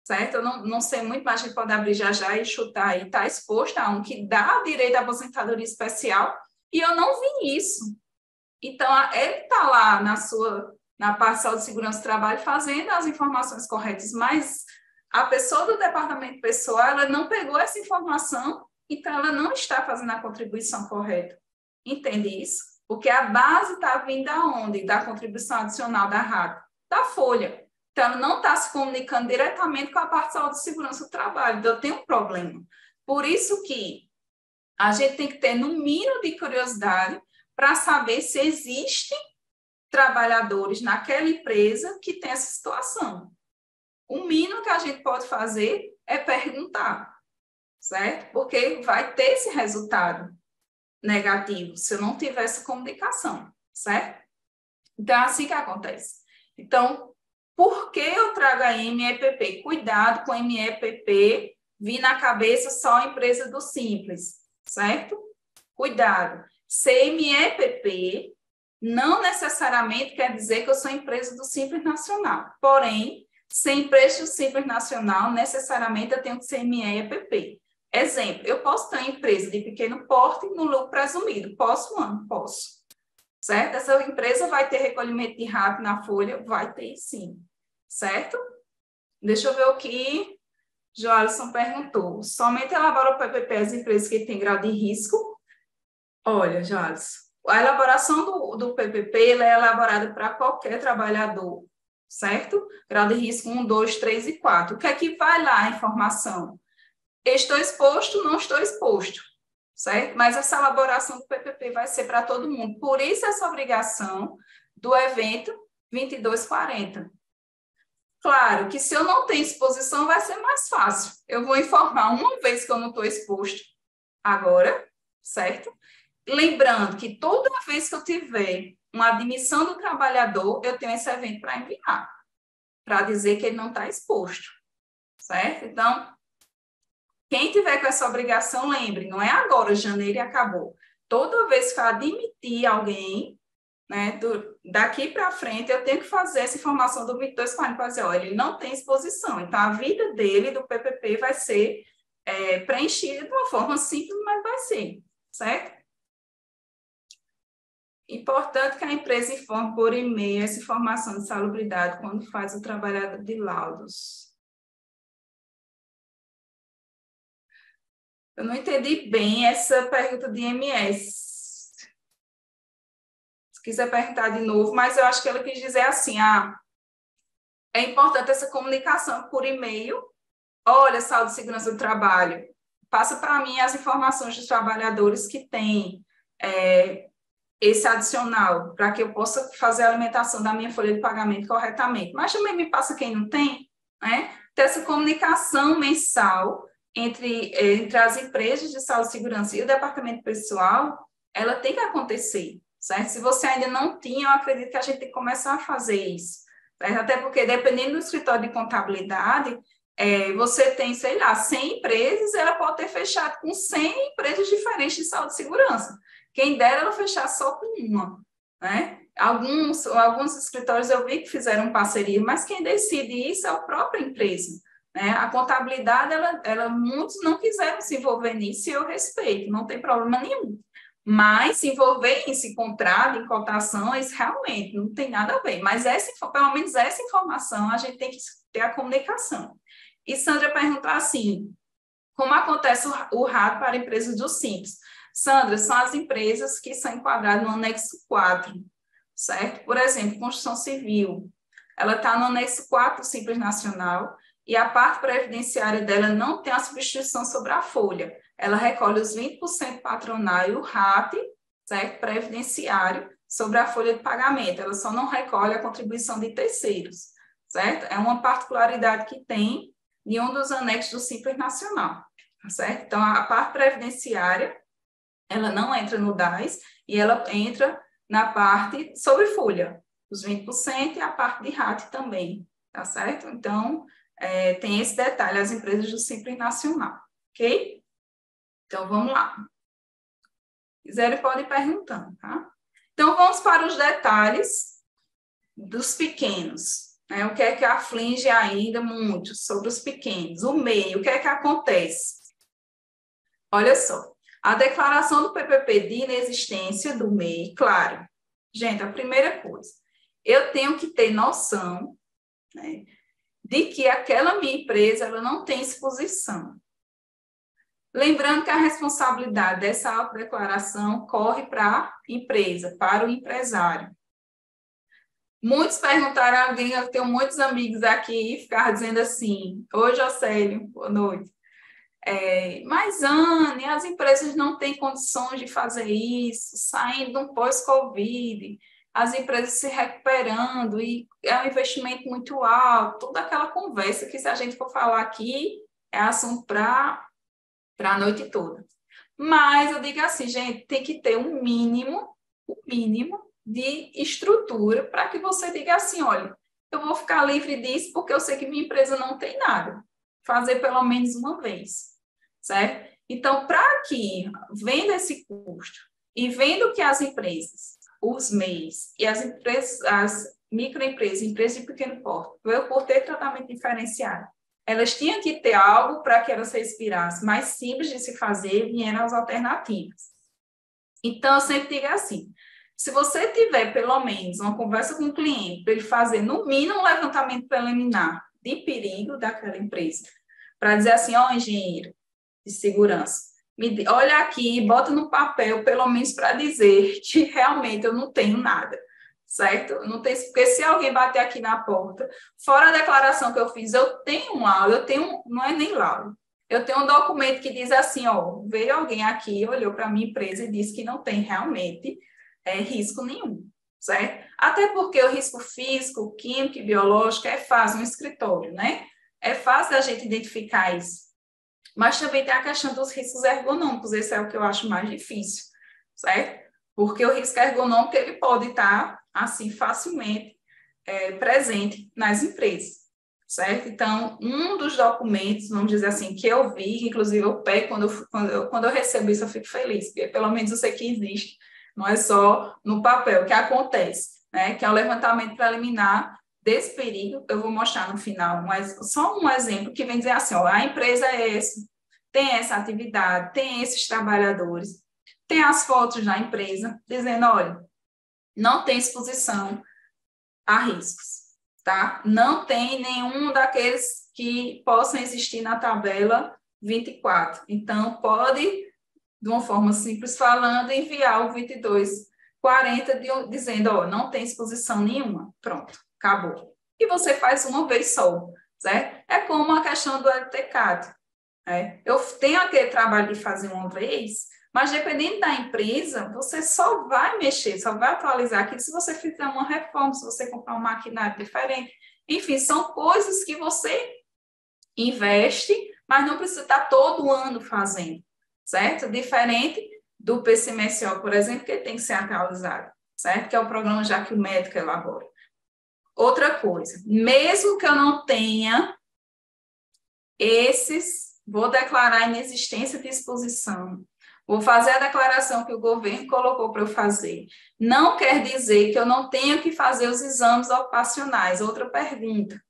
certo? Eu não sei muito, mas a gente pode abrir já e chutar aí, está exposto a um que dá direito à aposentadoria especial, e eu não vi isso. Então, ele está lá na parte de saúde e segurança do trabalho fazendo as informações corretas, mas a pessoa do departamento pessoal, ela não pegou essa informação, então ela não está fazendo a contribuição correta. Entende isso? Porque a base está vindo aonde? Da contribuição adicional da RAT, da folha. Então, ela não está se comunicando diretamente com a parte de saúde e segurança do trabalho. Então, eu tenho um problema. Por isso que a gente tem que ter, no mínimo, de curiosidade para saber se existem trabalhadores naquela empresa que tem essa situação. O mínimo que a gente pode fazer é perguntar, certo? Porque vai ter esse resultado negativo se eu não tiver essa comunicação, certo? Então, é assim que acontece. Então, por que eu trago a MEPP? Cuidado com a MEPP vir na cabeça só a empresa do Simples, certo? Cuidado. Ser MEPP não necessariamente quer dizer que eu sou empresa do Simples Nacional. Porém, ser empresa do Simples Nacional, necessariamente eu tenho que ser MEPP. Exemplo, eu posso ter uma empresa de pequeno porte no lucro presumido. Posso, não? Posso. Certo? Essa empresa vai ter recolhimento de RAT na folha? Vai ter, sim. Certo? Deixa eu ver o que Joalisson perguntou. Somente elabora o PPP as empresas que têm grau de risco? Olha, Joalisson, A elaboração do PPP ela é elaborada para qualquer trabalhador, certo? Grau de risco 1, 2, 3 e 4. O que é que vai lá a informação? Estou exposto, não estou exposto, certo? Mas essa elaboração do PPP vai ser para todo mundo. Por isso, essa obrigação do evento 2240. Claro que se eu não tenho exposição, vai ser mais fácil. Eu vou informar uma vez que eu não estou exposto agora, certo? Lembrando que toda vez que eu tiver uma admissão do trabalhador, eu tenho esse evento para enviar, para dizer que ele não está exposto, certo? Então, quem tiver com essa obrigação, lembre, não é agora, janeiro e acabou. Toda vez que eu admitir alguém, né, daqui para frente, eu tenho que fazer essa informação do 2240 para dizer, olha, ele não tem exposição. Então, a vida dele, do PPP, vai ser preenchida de uma forma simples, mas vai ser, certo? Importante que a empresa informe por e-mail essa informação de salubridade quando faz o trabalhado de laudos. Eu não entendi bem essa pergunta de MS. Se quiser perguntar de novo, mas eu acho que ela quis dizer assim, é importante essa comunicação por e-mail. Olha, saúde e segurança do trabalho, passa para mim as informações dos trabalhadores que têm esse adicional, para que eu possa fazer a alimentação da minha folha de pagamento corretamente. Mas também me passa quem não tem, né? Ter essa comunicação mensal entre as empresas de saúde e segurança e o departamento pessoal, ela tem que acontecer, certo? Se você ainda não tinha, eu acredito que a gente tem que começar a fazer isso, certo? Até porque, dependendo do escritório de contabilidade, você tem, sei lá, 100 empresas, ela pode ter fechado com 100 empresas diferentes de saúde e segurança. Quem dera ela fechar só com uma, né? Alguns escritórios eu vi que fizeram parceria, mas quem decide isso é a própria empresa, né? A contabilidade, muitos não quiseram se envolver nisso e eu respeito, não tem problema nenhum. Mas se envolver em esse contrato, em cotações, realmente não tem nada a ver. Mas pelo menos essa informação a gente tem que ter a comunicação. E Sandra perguntou assim, como acontece o RAD para empresas do Simples? Sandra, são as empresas que são enquadradas no anexo 4, certo? Por exemplo, construção civil, ela está no anexo 4 do Simples Nacional e a parte previdenciária dela não tem a substituição sobre a folha. Ela recolhe os 20% patronal e o RAT, certo? Previdenciário, sobre a folha de pagamento. Ela só não recolhe a contribuição de terceiros, certo? É uma particularidade que tem em um dos anexos do Simples Nacional, certo? Então, a parte previdenciária, ela não entra no DAS e ela entra na parte sobre folha, os 20% e a parte de RAT também, tá certo? Então, tem esse detalhe, as empresas do Simples Nacional, ok? Então, vamos lá. Se quiserem, podem ir perguntando, tá? Então, vamos para os detalhes dos pequenos. O que é que aflige ainda muito sobre os pequenos? O MEI, o que é que acontece? Olha só, a declaração do PPP de inexistência do MEI, claro. Gente, a primeira coisa, eu tenho que ter noção, né, de que aquela minha empresa ela não tem exposição. Lembrando que a responsabilidade dessa autodeclaração corre para a empresa, para o empresário. Muitos perguntaram, eu tenho muitos amigos aqui e ficaram dizendo assim, oi, Jocélio, boa noite. Mas, Anne, as empresas não têm condições de fazer isso, saindo de um pós-Covid, as empresas se recuperando, e é um investimento muito alto, toda aquela conversa que, se a gente for falar aqui, é assunto para a noite toda. Mas eu digo assim, gente, tem que ter um mínimo de estrutura para que você diga assim, olha, eu vou ficar livre disso porque eu sei que minha empresa não tem nada. Fazer pelo menos uma vez, certo? Então, para que, vendo esse custo e vendo que as empresas, os MEIs e as empresas, as microempresas, empresas de pequeno porte, por ter tratamento diferenciado, elas tinham que ter algo para que elas respirassem, mais simples de se fazer, vieram as alternativas. Então, eu sempre digo assim, se você tiver, pelo menos, uma conversa com o cliente, para ele fazer, no mínimo, um levantamento preliminar de perigo daquela empresa, para dizer assim, engenheiro de segurança, olha aqui, bota no papel, pelo menos para dizer que realmente eu não tenho nada, certo? Não tem, porque se alguém bater aqui na porta, fora a declaração que eu fiz, eu tenho um laudo, não é nem laudo, eu tenho um documento que diz assim, ó, veio alguém aqui, olhou para a minha empresa e disse que não tem realmente risco nenhum, certo? Até porque o risco físico, químico e biológico é fácil no escritório, né? É fácil a gente identificar isso. Mas também tem a questão dos riscos ergonômicos, esse é o que eu acho mais difícil, certo? Porque o risco ergonômico, ele pode estar, assim, facilmente presente nas empresas, certo? Então, um dos documentos, vamos dizer assim, que eu vi, que inclusive eu pego, quando eu recebo isso, eu fico feliz, porque pelo menos eu sei que existe, não é só no papel, que acontece, né? Que é o levantamento preliminar desse perigo, eu vou mostrar no final, mas só um exemplo que vem dizer assim, ó, a empresa é essa, tem essa atividade, tem esses trabalhadores, tem as fotos da empresa, dizendo, olha, não tem exposição a riscos, tá? Não tem nenhum daqueles que possam existir na tabela 24. Então, pode, de uma forma simples falando, enviar o 2240 dizendo, ó, não tem exposição nenhuma. Pronto, acabou. E você faz uma vez só, certo? É como a questão do LTCAD. Eu tenho aquele trabalho de fazer uma vez, mas dependendo da empresa, você só vai mexer, só vai atualizar aquilo se você fizer uma reforma, se você comprar um maquinário diferente. Enfim, são coisas que você investe, mas não precisa estar todo ano fazendo, certo? Diferente do PCMSO, por exemplo, que tem que ser atualizado, certo? Que é o programa já que o médico elabora. Outra coisa, mesmo que eu não tenha vou declarar a inexistência de exposição, vou fazer a declaração que o governo colocou para eu fazer. Não quer dizer que eu não tenha que fazer os exames ocupacionais. Outra pergunta,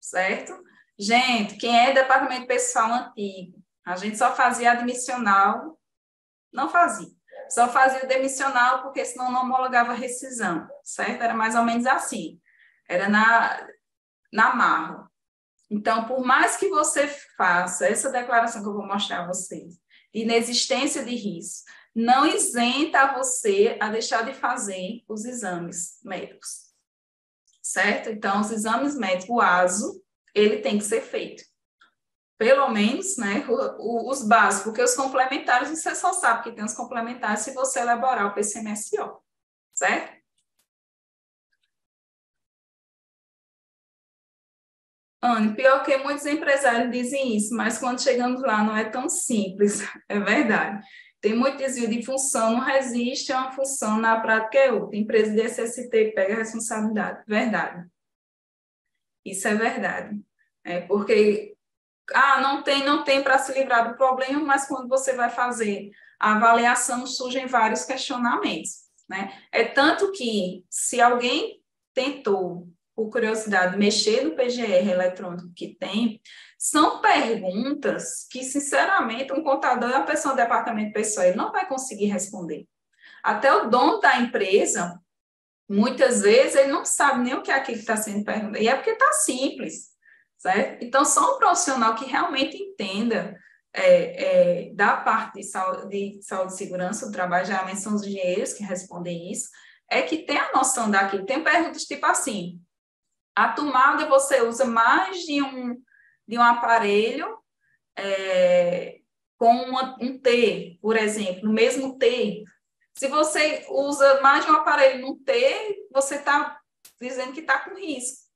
certo? Gente, quem é departamento pessoal antigo, a gente só fazia admissional, não fazia. Só fazia o demissional porque senão não homologava a rescisão, certo? Era mais ou menos assim. Era na marra. Então, por mais que você faça essa declaração que eu vou mostrar a vocês, de inexistência de risco, não isenta você a deixar de fazer os exames médicos, certo? Então, os exames médicos, o ASO, ele tem que ser feito. Pelo menos, né, os básicos, porque os complementares, você só sabe que tem os complementares se você elaborar o PCMSO, certo? Anne, pior que muitos empresários dizem isso, mas quando chegamos lá não é tão simples, é verdade. Tem muito desvio de função, não resiste a uma função, na prática é outra. Empresa de SST pega a responsabilidade, verdade. Isso é verdade. Porque, não tem para se livrar do problema, mas quando você vai fazer a avaliação, surgem vários questionamentos, né? É tanto que, se alguém tentou por curiosidade, mexer no PGR eletrônico que tem, são perguntas que, sinceramente, um contador e uma pessoa do departamento pessoal ele não vai conseguir responder. Até o dono da empresa, muitas vezes, ele não sabe nem o que é aquilo que está sendo perguntado, e é porque está simples, certo? Então, só um profissional que realmente entenda da parte de saúde e segurança do trabalho, geralmente são os engenheiros que respondem isso, é que tem a noção daquilo. Tem perguntas tipo assim, a tomada você usa mais de um aparelho com um T, por exemplo, no mesmo T. Se você usa mais de um aparelho no T, você está dizendo que está com risco.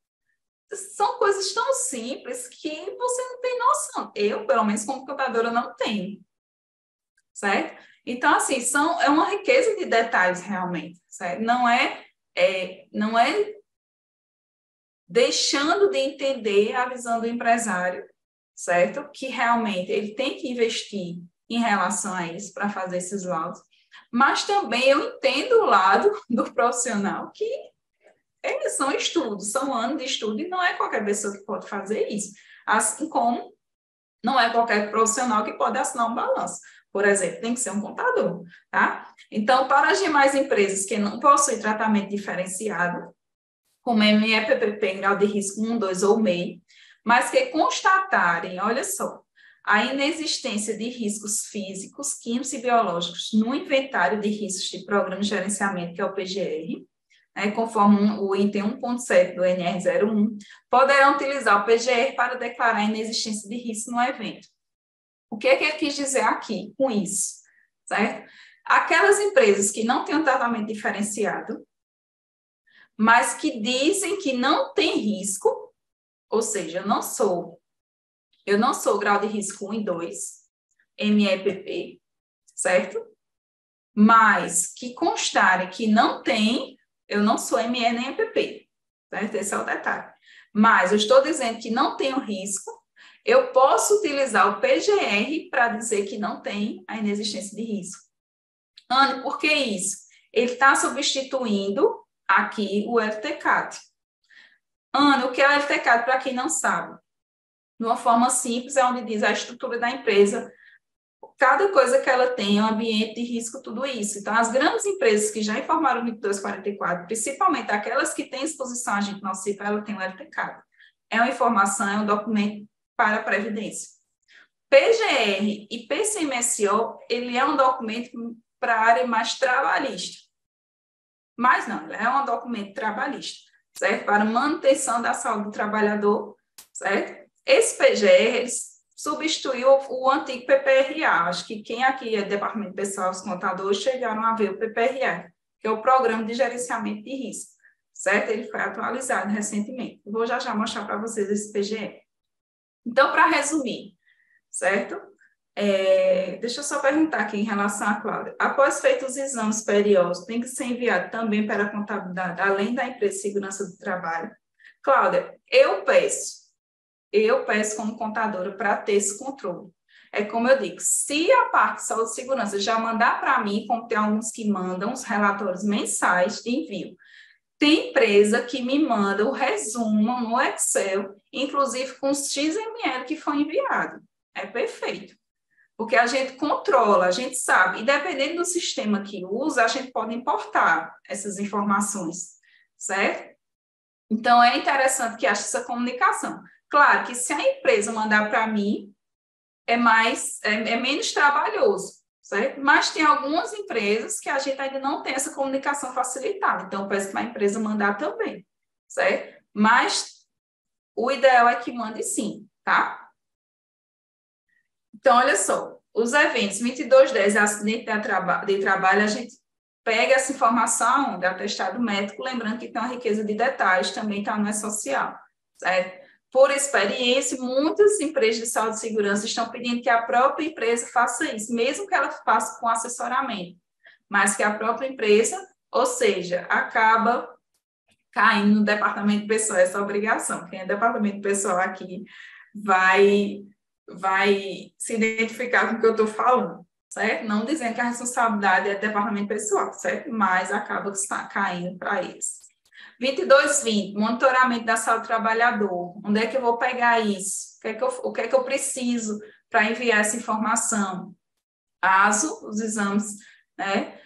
São coisas tão simples que você não tem noção. Eu, pelo menos, como contadora, não tenho. Certo? Então, assim, é uma riqueza de detalhes, realmente. Certo? Não é deixando de entender a visão do empresário, certo? Que realmente ele tem que investir em relação a isso para fazer esses laudos, mas também eu entendo o lado do profissional que são estudos, são anos de estudo e não é qualquer pessoa que pode fazer isso, assim como não é qualquer profissional que pode assinar um balanço. Por exemplo, tem que ser um contador, tá? Então, para as demais empresas que não possuem tratamento diferenciado, como MEPPP em grau de risco 1, 2 ou MEI, mas que constatarem, olha só, a inexistência de riscos físicos, químicos e biológicos no inventário de riscos de programa de gerenciamento, que é o PGR, né, conforme o item 1.7 do NR01, poderão utilizar o PGR para declarar a inexistência de risco no evento. O que é que ele quis dizer aqui com isso? Certo? Aquelas empresas que não têm um tratamento diferenciado, mas que dizem que não tem risco, ou seja, eu não sou grau de risco 1 e 2, MEPP, certo? Mas que constarem que não tem, eu não sou ME nem EPP, certo? Esse é o detalhe. Mas eu estou dizendo que não tenho risco, eu posso utilizar o PGR para dizer que não tem a inexistência de risco. Anne, por que isso? Ele está substituindo aqui o LTCAT. Anne, o que é o LTCAT, para quem não sabe? De uma forma simples, é onde diz a estrutura da empresa, cada coisa que ela tem, o ambiente de risco, tudo isso. Então, as grandes empresas que já informaram o NIC 244, principalmente aquelas que têm exposição a agente nocivo, ela tem o LTCAT. É uma informação, é um documento para a Previdência. PGR e PCMSO, ele é um documento para a área mais trabalhista. Mas não, é um documento trabalhista, certo? Para manutenção da saúde do trabalhador, certo? Esse PGR, ele substituiu o antigo PPRA. Acho que quem aqui é Departamento Pessoal, os contadores, chegaram a ver o PPRA, que é o Programa de Gerenciamento de Risco, certo? Ele foi atualizado recentemente. Eu vou já mostrar para vocês esse PGR. Então, para resumir, certo? Deixa eu só perguntar aqui em relação à Cláudia. Após feitos os exames periódicos, tem que ser enviado também para a contabilidade, além da empresa de segurança do trabalho? Cláudia, eu peço como contadora para ter esse controle. É como eu digo, se a parte de saúde e segurança já mandar para mim, como tem alguns que mandam os relatórios mensais de envio, tem empresa que me manda o resumo no Excel, inclusive com os XML que foi enviado. É perfeito. Porque a gente controla, a gente sabe, e dependendo do sistema que usa, a gente pode importar essas informações, certo? Então, é interessante que haja essa comunicação. Claro que se a empresa mandar para mim, é menos trabalhoso, certo? Mas tem algumas empresas que a gente ainda não tem essa comunicação facilitada, então eu peço para a empresa mandar também, certo? Mas o ideal é que mande sim, tá? Então, olha só, os eventos 2210, acidente de trabalho, a gente pega essa informação do atestado médico, lembrando que tem uma riqueza de detalhes, também está no E-Social, certo? Por experiência, muitas empresas de saúde e segurança estão pedindo que a própria empresa faça isso, mesmo que ela faça com assessoramento, mas que a própria empresa, ou seja, acaba caindo no departamento pessoal, essa obrigação. Quem é departamento pessoal aqui vai se identificar com o que eu estou falando, certo? Não dizendo que a responsabilidade é do departamento pessoal, certo? Mas acaba que está caindo para eles. 2220, monitoramento da saúde do trabalhador. Onde é que eu vou pegar isso? O que é que eu preciso para enviar essa informação? ASO, os exames, né,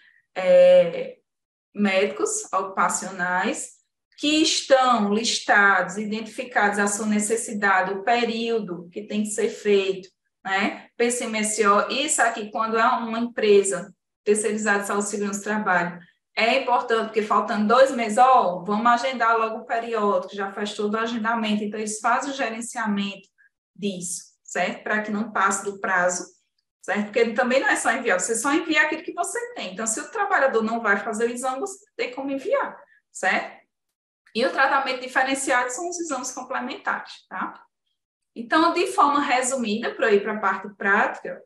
médicos ocupacionais, que estão listados, identificados a sua necessidade, o período que tem que ser feito, né? PCMSO, isso aqui, quando é uma empresa terceirizada de saúde e segurança do trabalho, é importante, porque faltando 2 meses, vamos agendar logo o período, que já faz todo o agendamento, então eles fazem o gerenciamento disso, certo? Para que não passe do prazo, certo? Porque ele também não é só enviar, você só envia aquilo que você tem. Então, se o trabalhador não vai fazer o exame, você tem como enviar, certo? E o tratamento diferenciado são os exames complementares, tá? Então, de forma resumida, para ir para a parte prática,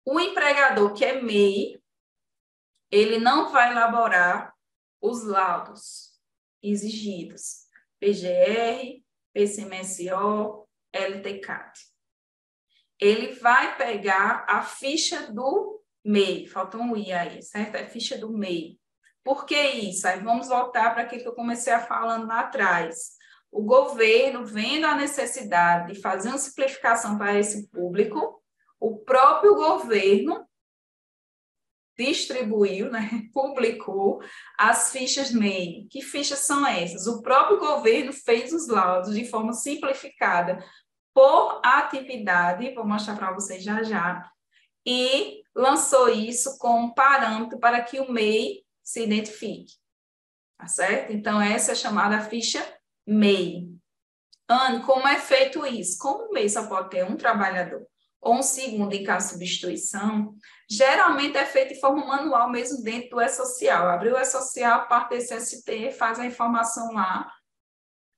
o empregador que é MEI, ele não vai elaborar os laudos exigidos, PGR, PCMSO, LTCAT. Ele vai pegar a ficha do MEI, faltou um I aí, certo? É a ficha do MEI. Por que isso? Aí vamos voltar para aquilo que eu comecei a falando lá atrás. O governo, vendo a necessidade de fazer uma simplificação para esse público, o próprio governo distribuiu, né, publicou as fichas MEI. Que fichas são essas? O próprio governo fez os laudos de forma simplificada por atividade, vou mostrar para vocês já já, e lançou isso como parâmetro para que o MEI se identifique, tá certo? Então, essa é chamada ficha MEI. Anne, como é feito isso? Como o MEI só pode ter um trabalhador ou um segundo em caso de substituição, geralmente é feito de forma manual mesmo dentro do E-Social. Abriu o E-Social, parte desse ST, faz a informação lá,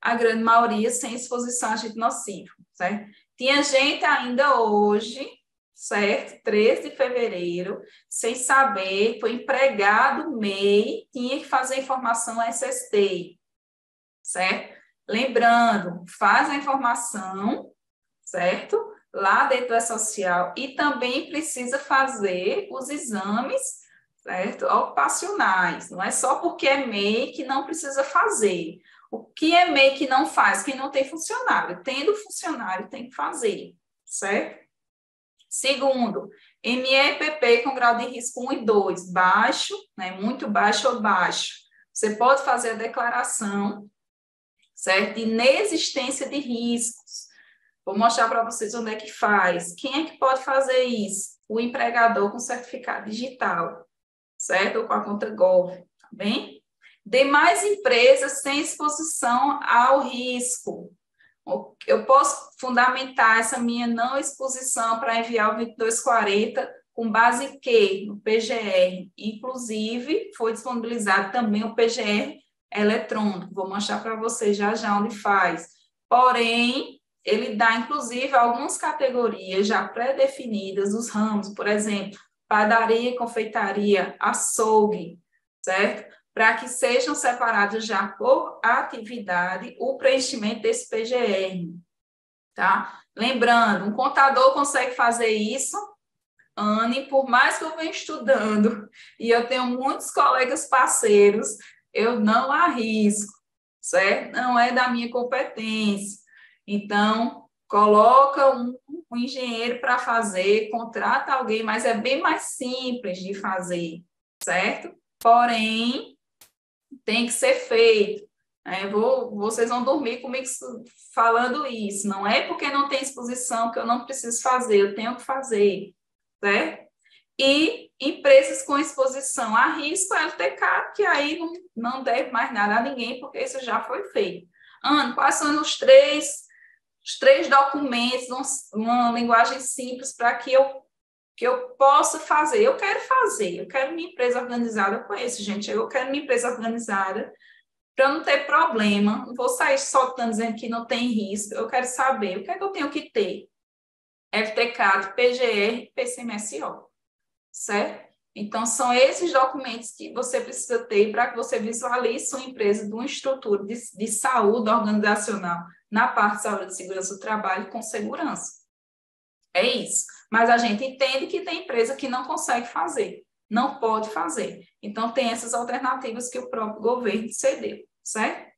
a grande maioria sem exposição a agente nocivo, certo? Tinha gente ainda hoje, certo? 13 de fevereiro, sem saber, foi empregado MEI, tinha que fazer a informação SST, certo? Lembrando, faz a informação, certo? Lá dentro da social e também precisa fazer os exames, certo? Ocupacionais. Não é só porque é MEI que não precisa fazer. O que é MEI que não faz? Quem não tem funcionário. Tendo funcionário, tem que fazer, certo? Segundo, MEPP com grau de risco 1 e 2, baixo, né? Muito baixo ou baixo. Você pode fazer a declaração, certo? Inexistência de riscos. Vou mostrar para vocês onde é que faz. Quem é que pode fazer isso? O empregador com certificado digital, certo? Ou com a conta Gov, tá bem? Demais empresas sem exposição ao risco. Eu posso fundamentar essa minha não exposição para enviar o 2240 com base em quê? No PGR. Inclusive, foi disponibilizado também o PGR eletrônico. Vou mostrar para vocês já já onde faz. Porém, ele dá, inclusive, algumas categorias já pré-definidas, os ramos, por exemplo, padaria, confeitaria, açougue, certo? Para que sejam separados já por atividade o preenchimento desse PGR, tá? Lembrando, um contador consegue fazer isso, Anne, por mais que eu venha estudando, e eu tenho muitos colegas parceiros, eu não arrisco, certo? Não é da minha competência. Então, coloca um engenheiro para fazer, contrata alguém, mas é bem mais simples de fazer, certo? Porém, tem que ser feito. Vocês vão dormir comigo falando isso. Não é porque não tem exposição que eu não preciso fazer, eu tenho que fazer, certo? E empresas com exposição a risco, LTK, que aí não deve mais nada a ninguém, porque isso já foi feito. Ana, quais são os três documentos, uma linguagem simples para que eu possa fazer? Eu quero fazer, eu quero minha empresa organizada, eu conheço, gente, eu quero minha empresa organizada para não ter problema, não vou sair soltando dizendo que não tem risco, eu quero saber o que é que eu tenho que ter. FTCAD, PGR, PCMSO, certo? Então, são esses documentos que você precisa ter para que você visualize sua empresa de uma estrutura de saúde organizacional na parte de saúde e segurança do trabalho com segurança. É isso. Mas a gente entende que tem empresa que não consegue fazer, não pode fazer. Então, tem essas alternativas que o próprio governo cedeu, certo?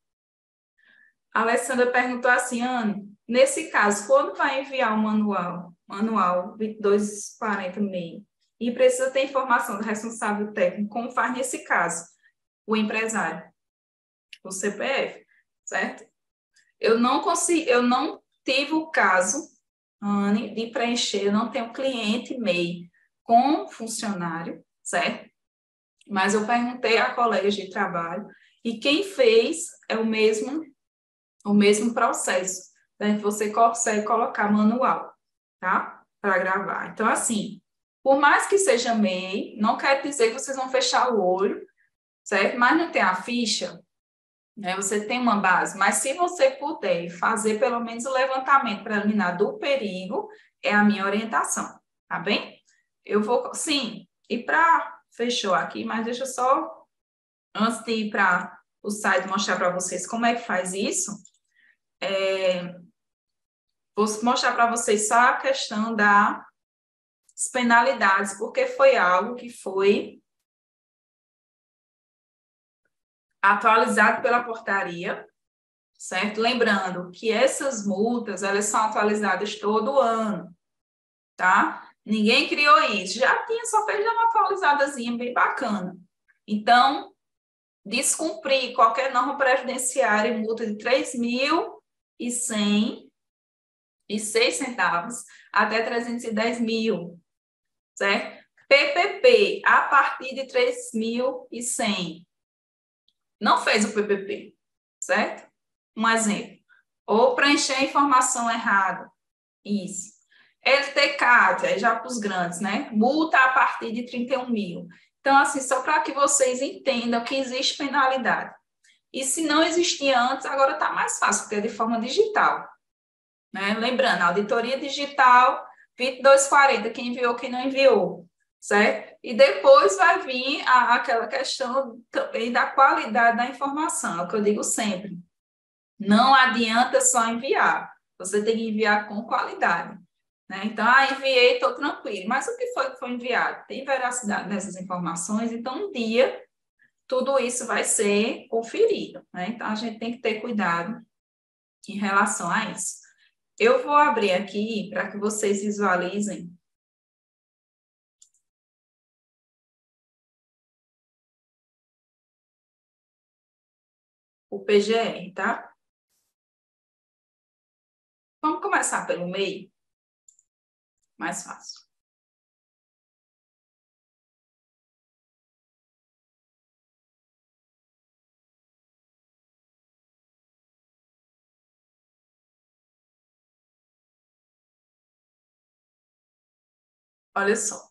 A Alessandra perguntou assim, Anne, nesse caso, quando vai enviar o manual 2240 e precisa ter informação do responsável técnico, como faz nesse caso? O empresário, o CPF, certo? Eu não tive o caso, Anne, de preencher, eu não tenho cliente MEI com funcionário, certo? Mas eu perguntei a colegas de trabalho e quem fez é o mesmo processo. Né? Você consegue colocar manual, tá? Para gravar. Então, assim, por mais que seja MEI, não quer dizer que vocês vão fechar o olho, certo? Mas não tem a ficha, né? Você tem uma base, mas se você puder fazer pelo menos o levantamento preliminar do perigo, é a minha orientação, tá bem? Eu vou, sim, e para, fechou aqui, mas deixa eu só, antes de ir para o site mostrar para vocês como é que faz isso, vou mostrar para vocês só a questão das penalidades, porque foi algo que foi atualizado pela portaria, certo? Lembrando que essas multas, elas são atualizadas todo ano, tá? Ninguém criou isso. Já tinha, só fez uma atualizadazinha bem bacana. Então, descumprir qualquer norma previdenciária e multa de 3.100 até 310 mil, certo? PPP, a partir de 3.100. Não fez o PPP, certo? Um exemplo. Ou preencher a informação errada. Isso. LTCAT, já para os grandes, né? Multa a partir de 31 mil. Então, assim, só para que vocês entendam que existe penalidade. E se não existia antes, agora está mais fácil, porque é de forma digital. Né? Lembrando, auditoria digital, 2240, quem enviou, quem não enviou, certo? E depois vai vir aquela questão também da qualidade da informação, é o que eu digo sempre. Não adianta só enviar, você tem que enviar com qualidade. Né? Então, enviei, estou tranquilo. Mas o que foi enviado? Tem veracidade nessas informações? Então, um dia, tudo isso vai ser conferido. Né? Então, a gente tem que ter cuidado em relação a isso. Eu vou abrir aqui para que vocês visualizem o PGR, tá? Vamos começar pelo meio? Mais fácil. Olha só.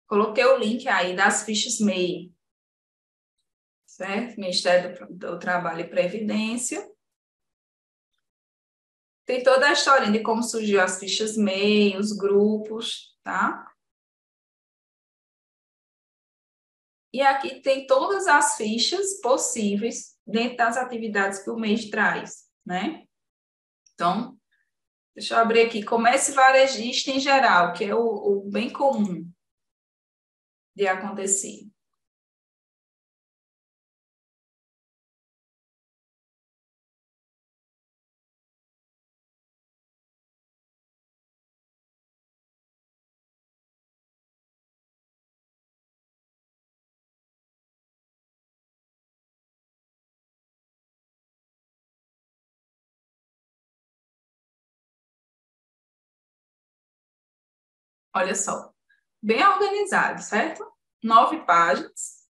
Coloquei o link aí das fichas MEI, certo? Ministério do Trabalho e Previdência. Tem toda a história de como surgiu as fichas MEI, os grupos, tá? E aqui tem todas as fichas possíveis dentro das atividades que o MEI traz, né? Então, deixa eu abrir aqui. Comércio varejista em geral, que é o bem comum de acontecer. Olha só, bem organizado, certo? 9 páginas,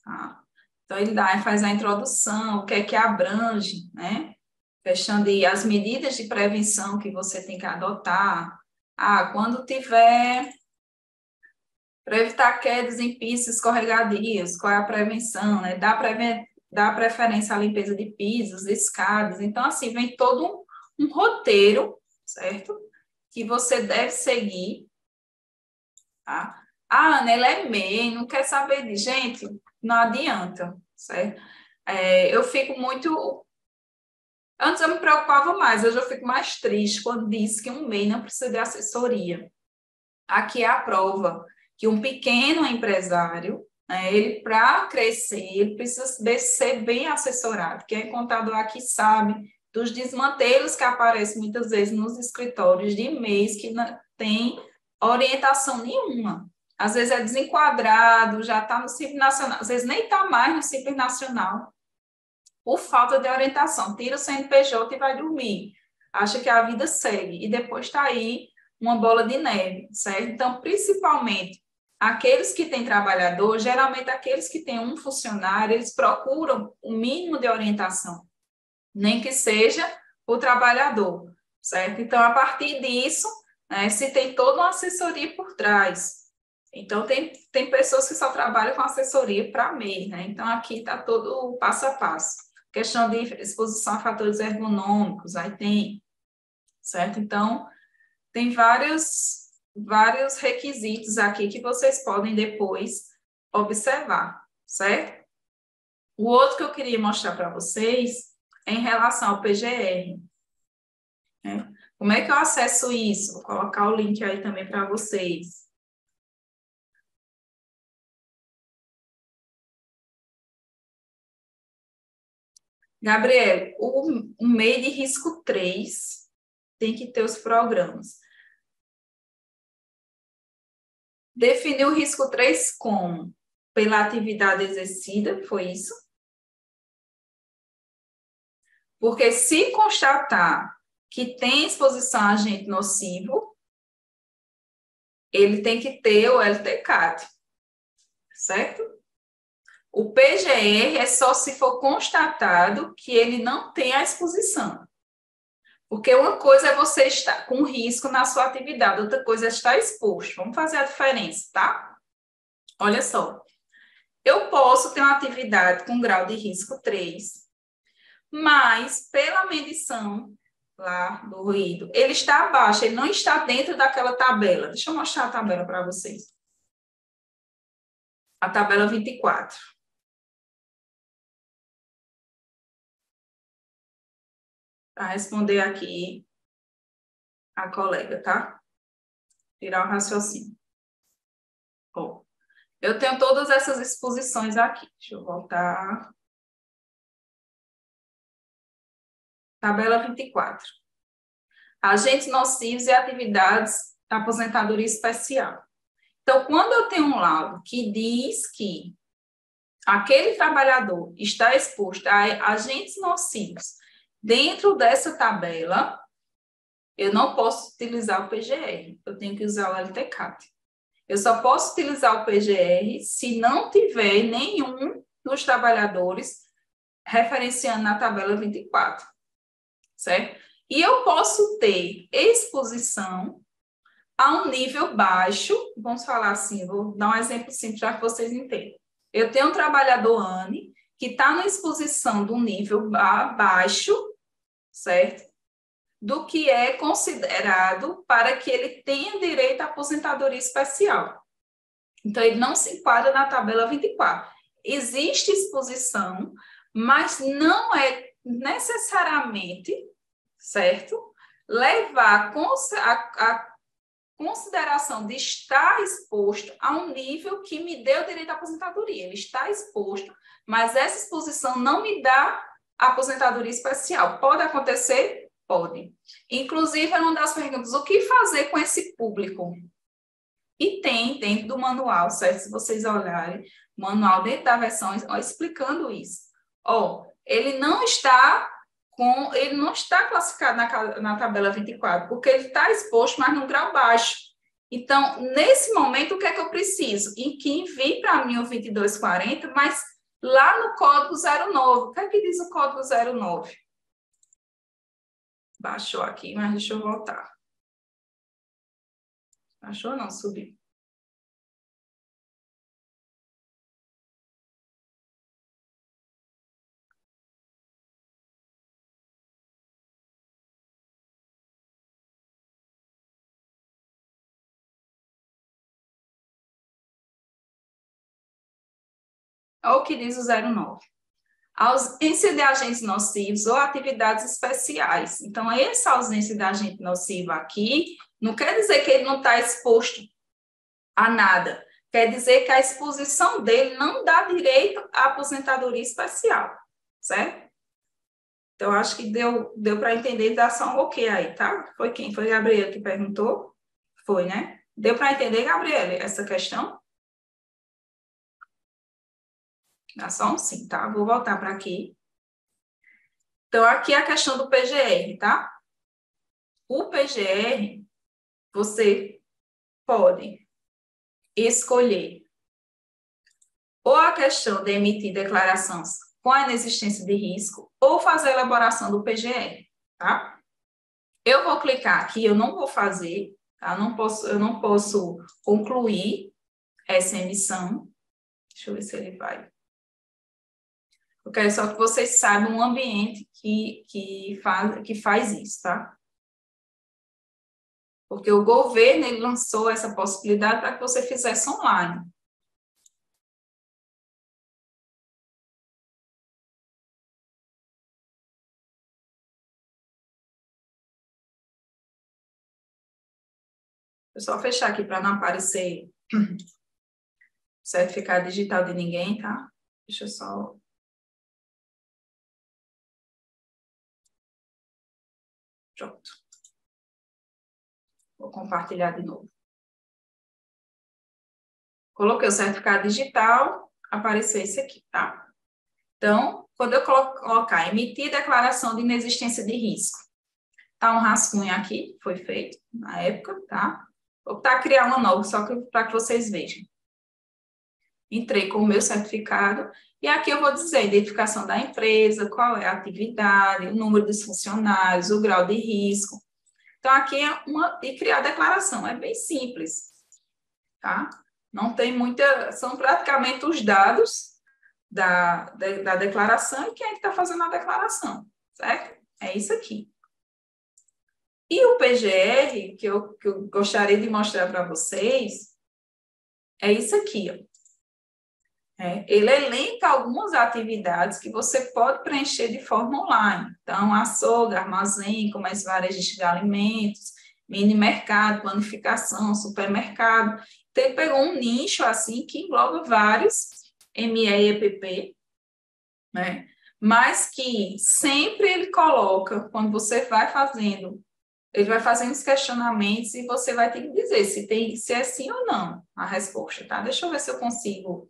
tá? Então, ele faz a introdução, o que é que abrange, né? Questão de as medidas de prevenção que você tem que adotar. Quando tiver, para evitar quedas em pistas escorregadias, qual é a prevenção, né? Dá preferência à limpeza de pisos, escadas. Então, assim, vem todo um roteiro, certo? Que você deve seguir, tá? Ana, ela é MEI, não quer saber de gente, não adianta, certo? Eu fico muito. Antes eu me preocupava mais, hoje eu fico mais triste quando diz que um MEI não precisa de assessoria. Aqui é a prova que um pequeno empresário, né, ele para crescer, ele precisa ser bem assessorado. Quem é contador aqui sabe dos desmantelos que aparecem muitas vezes nos escritórios de MEIs que não tem orientação nenhuma. Às vezes é desenquadrado, já está no Simples Nacional, às vezes nem está mais no Simples Nacional, por falta de orientação. Tira o CNPJ e vai dormir. Acha que a vida segue. E depois está aí uma bola de neve, certo? Então, principalmente, aqueles que têm trabalhador, geralmente aqueles que têm um funcionário, eles procuram o mínimo de orientação, nem que seja o trabalhador, certo? Então, a partir disso, né, se tem toda uma assessoria por trás. Então, tem pessoas que só trabalham com assessoria para MEI, né? Então, aqui está todo o passo a passo. Questão de exposição a fatores ergonômicos, aí tem, certo? Então, tem vários requisitos aqui que vocês podem depois observar, certo? O outro que eu queria mostrar para vocês é em relação ao PGR. Né? Como é que eu acesso isso? Vou colocar o link aí também para vocês. Gabriel, o MEI de risco 3 tem que ter os programas. Definir o risco 3 como? Pela atividade exercida, foi isso? Porque se constatar que tem exposição a agente nocivo, ele tem que ter o LTCAT, certo? O PGR é só se for constatado que ele não tem a exposição. Porque uma coisa é você estar com risco na sua atividade, outra coisa é estar exposto. Vamos fazer a diferença, tá? Olha só. Eu posso ter uma atividade com grau de risco 3, mas pela medição lá do ruído, ele está abaixo, ele não está dentro daquela tabela. Deixa eu mostrar a tabela para vocês. A tabela 24. Para responder aqui a colega, tá? Tirar o raciocínio. Ó, eu tenho todas essas exposições aqui. Deixa eu voltar. Tabela 24. Agentes nocivos e atividades da aposentadoria especial. Então, quando eu tenho um laudo que diz que aquele trabalhador está exposto a agentes nocivos dentro dessa tabela, eu não posso utilizar o PGR, eu tenho que usar o LTCAT. Eu só posso utilizar o PGR se não tiver nenhum dos trabalhadores referenciando na tabela 24, certo? E eu posso ter exposição a um nível baixo, vamos falar assim, vou dar um exemplo simples para que vocês entendam. Eu tenho um trabalhador ANE que está na exposição do nível baixo, certo? Do que é considerado para que ele tenha direito à aposentadoria especial. Então, ele não se enquadra na tabela 24. Existe exposição, mas não é necessariamente, certo? Levar a consideração de estar exposto a um nível que me deu direito à aposentadoria. Ele está exposto, mas essa exposição não me dá aposentadoria especial. Pode acontecer? Pode. Inclusive, é uma das perguntas, o que fazer com esse público? E tem dentro do manual, certo? Se vocês olharem, o manual dentro da versão explicando isso. Ele não está classificado na tabela 24, porque ele está exposto, mas num grau baixo. Então, nesse momento, o que é que eu preciso? Em que envie para mim o 2240, mas lá no código 09. O que é que diz o código 09? Baixou aqui, mas deixa eu voltar. Baixou ou não? Subiu. Olha o que diz o 09. Ausência de agentes nocivos ou atividades especiais. Então, essa ausência de agente nocivo aqui não quer dizer que ele não está exposto a nada. Quer dizer que a exposição dele não dá direito à aposentadoria especial, certo? Então, acho que deu para entender, dá só um ok aí, tá? Foi quem? Foi a Gabriela que perguntou? Foi, né? Deu para entender, Gabriela, essa questão? Dá só um sim, tá? Vou voltar para aqui. Então, aqui é a questão do PGR, tá? O PGR, você pode escolher ou a questão de emitir declarações com a inexistência de risco ou fazer a elaboração do PGR, tá? Eu vou clicar aqui, eu não vou fazer, tá? Eu não posso concluir essa emissão. Deixa eu ver se ele vai. Eu quero só que vocês saibam um ambiente que faz isso, tá? Porque o governo ele lançou essa possibilidade para que você fizesse online. Vou só fechar aqui para não aparecer certificado digital de ninguém, tá? Deixa eu só... Pronto. Vou compartilhar de novo. Coloquei o certificado digital, apareceu esse aqui, tá? Então, quando eu colocar emitir declaração de inexistência de risco, Tá um rascunho aqui, foi feito na época, tá? Vou optar criar uma nova, só para que vocês vejam. Entrei com o meu certificado, e aqui eu vou dizer a identificação da empresa, qual é a atividade, o número dos funcionários, o grau de risco. Então, aqui é e criar a declaração, é bem simples, tá? Não tem muita, são praticamente os dados da declaração e quem é que está fazendo a declaração, certo? É isso aqui. E o PGR, que eu gostaria de mostrar para vocês, é isso aqui, ó. Ele elenca algumas atividades que você pode preencher de forma online. Então, açougue, armazém, comércio varejista de alimentos, mini mercado, planificação, supermercado. Então, ele pegou um nicho assim que engloba vários ME e EPP, né? Mas que sempre ele coloca, quando você vai fazendo, ele vai fazendo os questionamentos e você vai ter que dizer se é sim ou não a resposta, tá? Deixa eu ver se eu consigo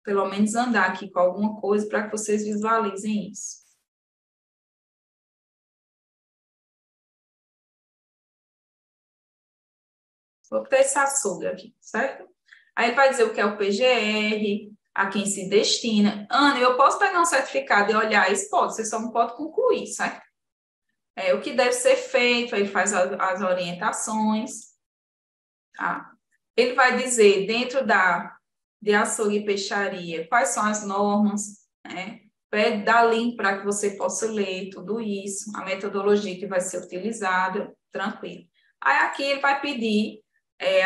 pelo menos andar aqui com alguma coisa para que vocês visualizem isso. Vou ter esse açougue aqui, certo? Aí ele vai dizer o que é o PGR, a quem se destina. Ana, eu posso pegar um certificado e olhar isso? Pode, você só não pode concluir, certo? O que deve ser feito, ele faz as orientações, tá? Ele vai dizer, dentro de açougue e peixaria, quais são as normas, né? Dá link para que você possa ler tudo isso, a metodologia que vai ser utilizada, tranquilo. Aí aqui ele vai pedir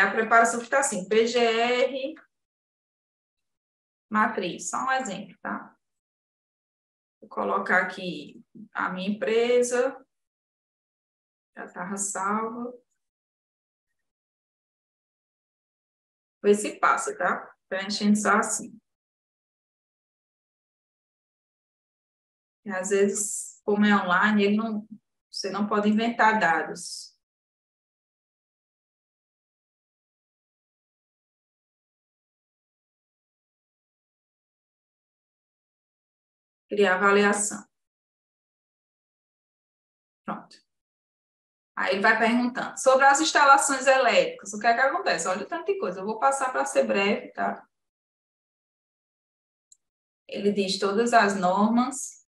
a preparação que está assim, PGR, matriz, só um exemplo, tá? Vou colocar aqui a minha empresa, já estava salva. Vê se passa, tá? Preenchendo só assim. E às vezes, como é online, você não pode inventar dados. Criar avaliação. Pronto. Aí ele vai perguntando sobre as instalações elétricas. O que é que acontece? Olha o tanto de coisa. Eu vou passar para ser breve, tá? Ele diz todas as normas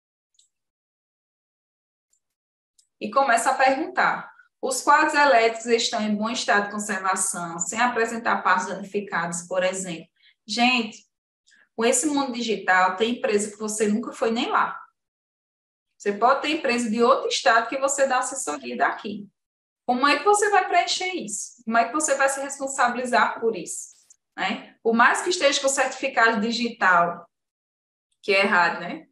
e começa a perguntar. Os quadros elétricos estão em bom estado de conservação, sem apresentar partes danificadas, por exemplo. Gente, com esse mundo digital, tem empresa que você nunca foi nem lá. Você pode ter empresa de outro estado que você dá assessoria daqui. Como é que você vai preencher isso? Como é que você vai se responsabilizar por isso? Né? Por mais que esteja com o certificado digital, que é errado, né?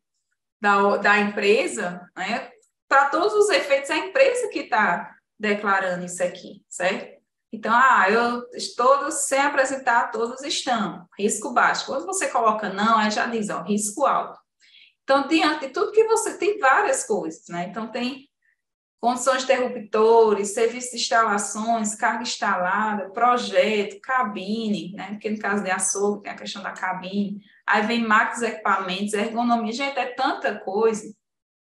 Da empresa, né? Para todos os efeitos, é a empresa que está declarando isso aqui, certo? Então, todos sem apresentar, todos estão. Risco baixo. Quando você coloca não, aí já diz, ó, risco alto. Então, diante de tudo que você tem várias coisas, né? Então, tem condições interruptores, serviço de instalações, carga instalada, projeto, cabine, né? Porque no caso de açougue tem a questão da cabine, aí vem máquinas, equipamentos, ergonomia, gente, é tanta coisa,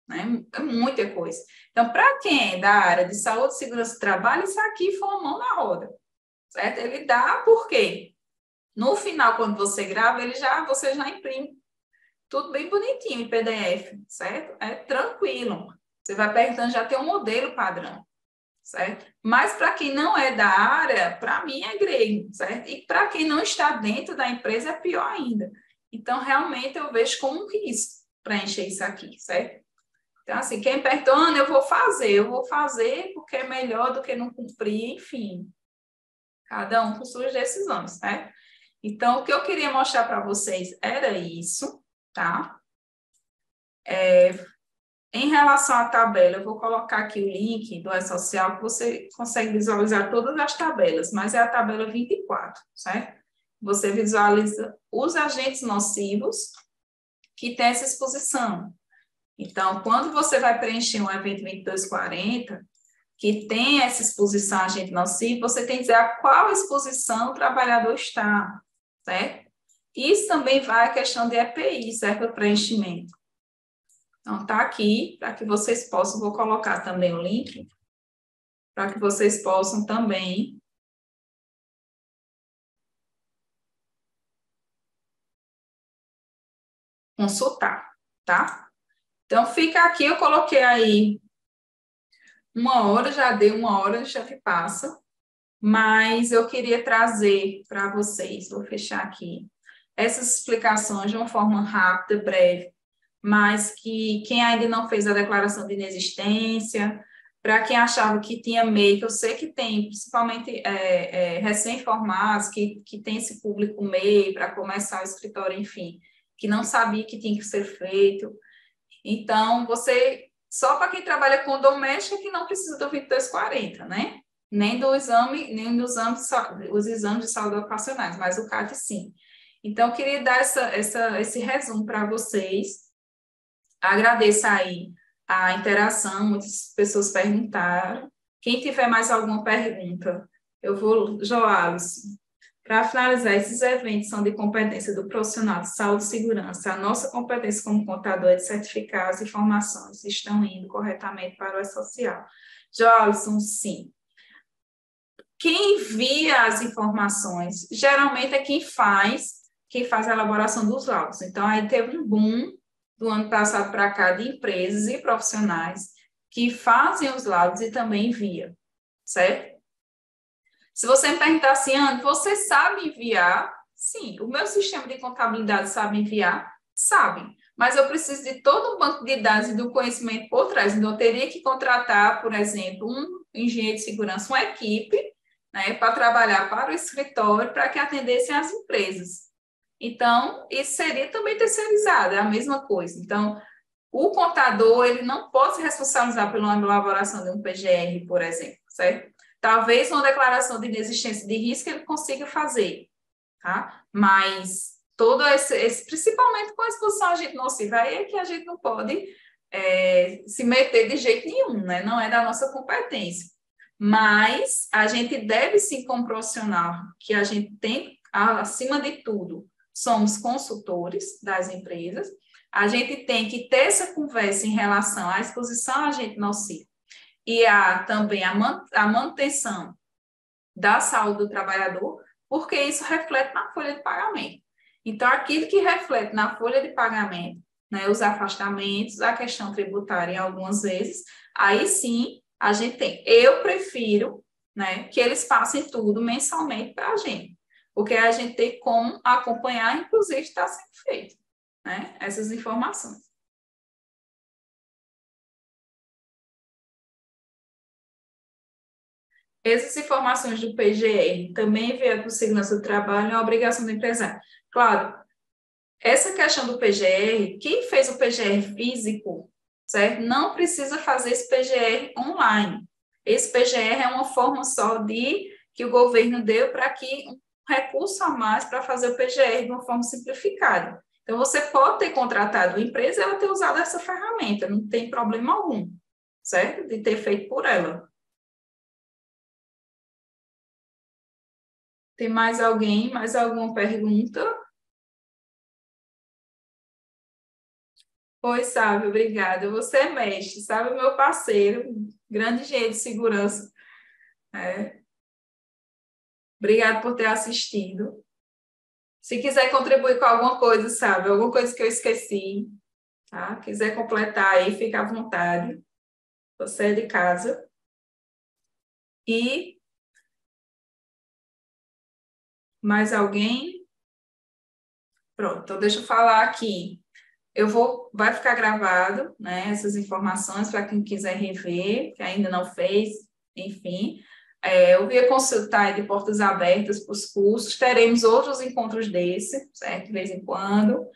né? É muita coisa. Então, para quem é da área de saúde e segurança do trabalho, isso aqui foi uma mão na roda, certo? Ele dá por quê? No final, quando você grava, você já imprime tudo bem bonitinho em PDF, certo? É tranquilo. Você vai perguntando, já tem um modelo padrão, certo? Mas para quem não é da área, para mim é grego, certo? E para quem não está dentro da empresa, é pior ainda. Então, realmente, eu vejo como um risco preencher isso aqui, certo? Então, assim, quem perguntou, eu vou fazer porque é melhor do que não cumprir, enfim. Cada um com suas decisões, certo? Então, o que eu queria mostrar para vocês era isso, tá? Em relação à tabela, eu vou colocar aqui o link do E-Social, que você consegue visualizar todas as tabelas, mas é a tabela 24, certo? Você visualiza os agentes nocivos que tem essa exposição. Então, quando você vai preencher um evento 2240, que tem essa exposição a agente nocivo, você tem que dizer a qual exposição o trabalhador está, certo? Isso também vai à questão de EPI, certo? O preenchimento. Então, tá aqui, para que vocês possam, vou colocar também o link, para que vocês possam também consultar, tá? Então, fica aqui, eu coloquei aí 1 hora, já deu 1 hora, já que passa, mas eu queria trazer para vocês, vou fechar aqui, essas explicações de uma forma rápida, breve, mas que quem ainda não fez a declaração de inexistência, para quem achava que tinha MEI, que eu sei que tem, principalmente recém-formados, que tem esse público MEI para começar o escritório, enfim, que não sabia que tinha que ser feito. Então, só para quem trabalha com doméstica que não precisa do 2240, né? Nem do exame, nem dos os exames de saúde ocupacionais, mas o CAT sim. Então, eu queria dar esse resumo para vocês. Agradeço aí a interação, muitas pessoas perguntaram. Quem tiver mais alguma pergunta, eu vou, Joales. Para finalizar, esses eventos são de competência do profissional de saúde e segurança. A nossa competência como contador é de certificar as informações se estão indo corretamente para o E-Social. Joelson, sim. Quem envia as informações, geralmente é quem faz a elaboração dos laudos. Então, aí teve um boom do ano passado para cá de empresas e profissionais que fazem os laudos e também enviam, certo? Se você me perguntar assim, Ana, você sabe enviar? Sim, o meu sistema de contabilidade sabe enviar? Sabe, mas eu preciso de todo um banco de dados e do conhecimento por trás. Então, eu teria que contratar, por exemplo, um engenheiro de segurança, uma equipe, né, para trabalhar para o escritório, para que atendessem as empresas. Então, isso seria também terceirizado, é a mesma coisa. Então, o contador, ele não pode se responsabilizar pela elaboração de um PGR, por exemplo, certo? Talvez uma declaração de inexistência de risco ele consiga fazer, tá? Mas todo principalmente com a exposição a agente nociva, aí é que a gente não pode se meter de jeito nenhum, né? Não é da nossa competência. Mas a gente deve sim, como profissional, que a gente tem, acima de tudo, somos consultores das empresas, a gente tem que ter essa conversa em relação à exposição a agente nocivo e também a manutenção da saúde do trabalhador, porque isso reflete na folha de pagamento. Então, aquilo que reflete na folha de pagamento, né, os afastamentos, a questão tributária, algumas vezes, aí sim a gente tem. Eu prefiro, né, que eles passem tudo mensalmente para a gente, porque a gente tem como acompanhar, inclusive está sendo feito, né, essas informações. Essas informações do PGR também enviadas para o Segurança do Trabalho é uma obrigação do empresário. Claro, essa questão do PGR, quem fez o PGR físico, certo? Não precisa fazer esse PGR online. Esse PGR é uma forma só que o governo deu para que um recurso a mais para fazer o PGR de uma forma simplificada. Então, você pode ter contratado a empresa e ela ter usado essa ferramenta, não tem problema algum, certo? De ter feito por ela. Tem mais alguém? Mais alguma pergunta? Pois, sabe, obrigada. Você é mestre, sabe, o meu parceiro, grande engenheiro de segurança. É. Obrigado por ter assistido. Se quiser contribuir com alguma coisa, sabe, alguma coisa que eu esqueci, tá? Quiser completar aí, fica à vontade. Você é de casa. E mais alguém? Pronto, então deixa eu falar aqui. Vai ficar gravado, né, essas informações para quem quiser rever, que ainda não fez, enfim. Eu ia consultar de portas abertas para os cursos, teremos outros encontros desse, certo? De vez em quando.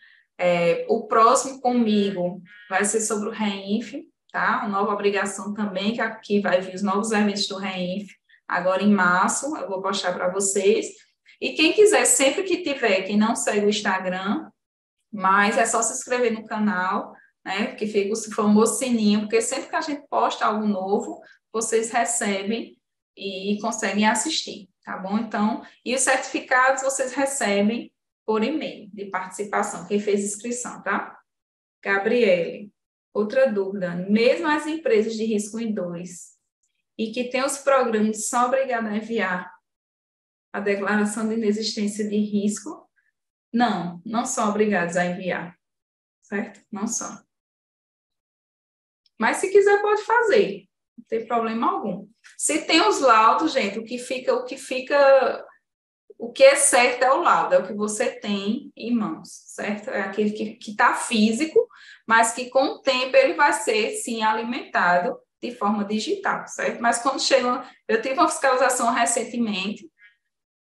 O próximo comigo vai ser sobre o REINF, tá? Uma nova obrigação também, que aqui vai vir os novos eventos do REINF, agora em março, eu vou postar para vocês. E quem quiser, sempre que tiver, quem não segue o Instagram, mas é só se inscrever no canal, né? Que fica o famoso sininho, porque sempre que a gente posta algo novo, vocês recebem e conseguem assistir, tá bom? Então, e os certificados vocês recebem por e-mail de participação, quem fez inscrição, tá? Gabriele. Outra dúvida, mesmo as empresas de risco 1 e 2, e que têm os programas, são obrigadas a enviar a declaração de inexistência de risco? Não, não são obrigados a enviar, certo? Não são. Mas se quiser, pode fazer, não tem problema algum. Se tem os laudos, gente, o que é certo é o laudo, é o que você tem em mãos, certo? É aquele que está físico, mas que com o tempo ele vai ser, sim, alimentado de forma digital, certo? Mas quando chega, eu tive uma fiscalização recentemente,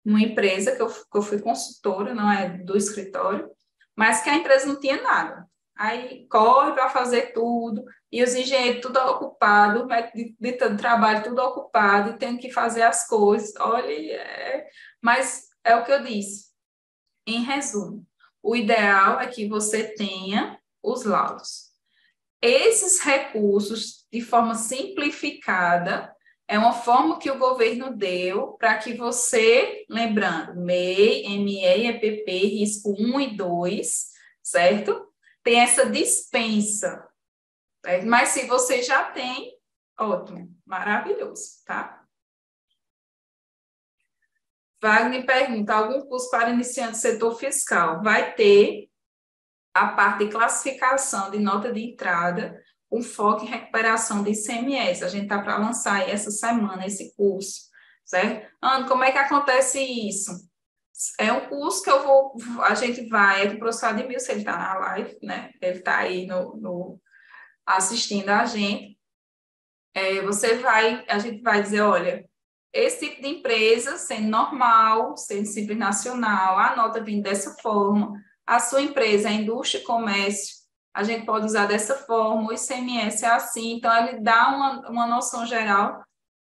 numa empresa que eu fui consultora, não é do escritório, mas que a empresa não tinha nada. Aí corre para fazer tudo, e os engenheiros tudo ocupado, de trabalho tudo ocupado, e tendo que fazer as coisas. Olha, mas é o que eu disse. Em resumo, o ideal é que você tenha os laudos. Esses recursos, de forma simplificada, é uma forma que o governo deu para que você, lembrando, MEI, ME, EPP, risco 1 e 2, certo? Tem essa dispensa. Certo? Mas se você já tem, ótimo, maravilhoso, tá? Wagner pergunta, algum curso para iniciante do setor fiscal? Vai ter a parte de classificação de nota de entrada, com foco em recuperação de ICMS. A gente está para lançar aí essa semana esse curso, certo? Ana, como é que acontece isso? É um curso que a gente vai, é com o professor Admilson, ele está na live, né? Ele está aí assistindo a gente. A gente vai dizer, olha, esse tipo de empresa, sendo normal, sendo simples nacional, a nota vindo dessa forma, a sua empresa é indústria e comércio, a gente pode usar dessa forma, o ICMS é assim, então ele dá uma noção geral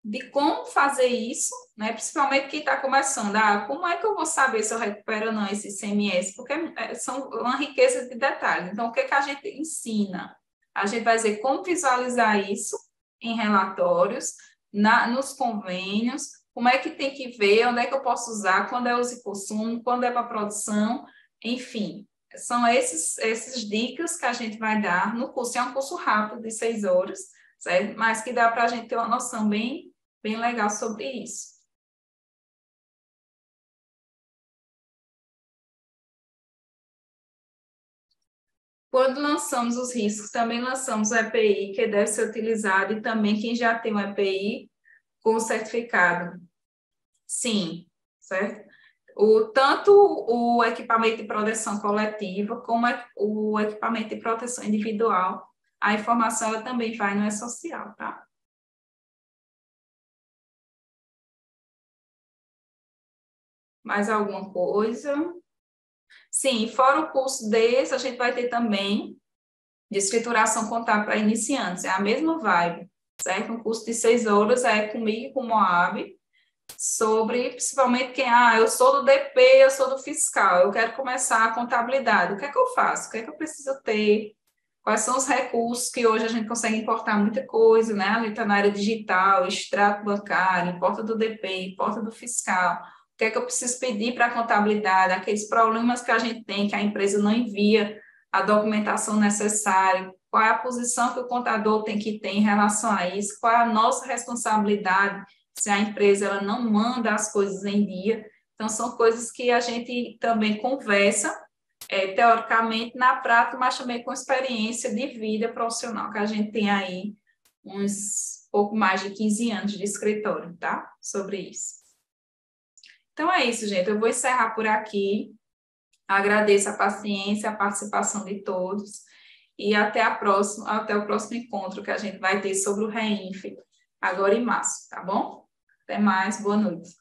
de como fazer isso, né? Principalmente quem está começando. Como é que eu vou saber se eu recupero ou não esse ICMS? Porque são uma riqueza de detalhes. Então, o que a gente ensina? A gente vai dizer como visualizar isso em relatórios, nos convênios, como é que tem que ver, onde é que eu posso usar, quando é uso e consumo, quando é para produção, enfim. São essas dicas que a gente vai dar no curso. É um curso rápido, de 6 horas, certo? Mas que dá para a gente ter uma noção bem legal sobre isso. Quando lançamos os riscos, também lançamos o EPI, que deve ser utilizado, e também quem já tem o EPI com certificado. Sim, certo? Tanto o equipamento de proteção coletiva, como o equipamento de proteção individual, a informação ela também vai no E-Social, tá? Mais alguma coisa? Sim, fora o curso desse, a gente vai ter também de escrituração contábil para iniciantes, é a mesma vibe, certo? Um curso de 6 horas é comigo e com o Moab, sobre, principalmente quem, eu sou do DP, eu sou do fiscal, eu quero começar a contabilidade, o que é que eu faço? O que é que eu preciso ter? Quais são os recursos que hoje a gente consegue importar muita coisa, né? Ali está na área digital, extrato bancário, importa do DP, importa do fiscal. O que é que eu preciso pedir para a contabilidade? Aqueles problemas que a gente tem, que a empresa não envia a documentação necessária, qual é a posição que o contador tem que ter em relação a isso, qual é a nossa responsabilidade se a empresa ela não manda as coisas em dia. Então, são coisas que a gente também conversa, teoricamente, na prática, mas também com experiência de vida profissional, que a gente tem aí uns pouco mais de 15 anos de escritório, tá? Sobre isso. Então, é isso, gente. Eu vou encerrar por aqui. Agradeço a paciência, a participação de todos e até o próximo encontro que a gente vai ter sobre o REINF, agora em março, tá bom? Até mais, boa noite.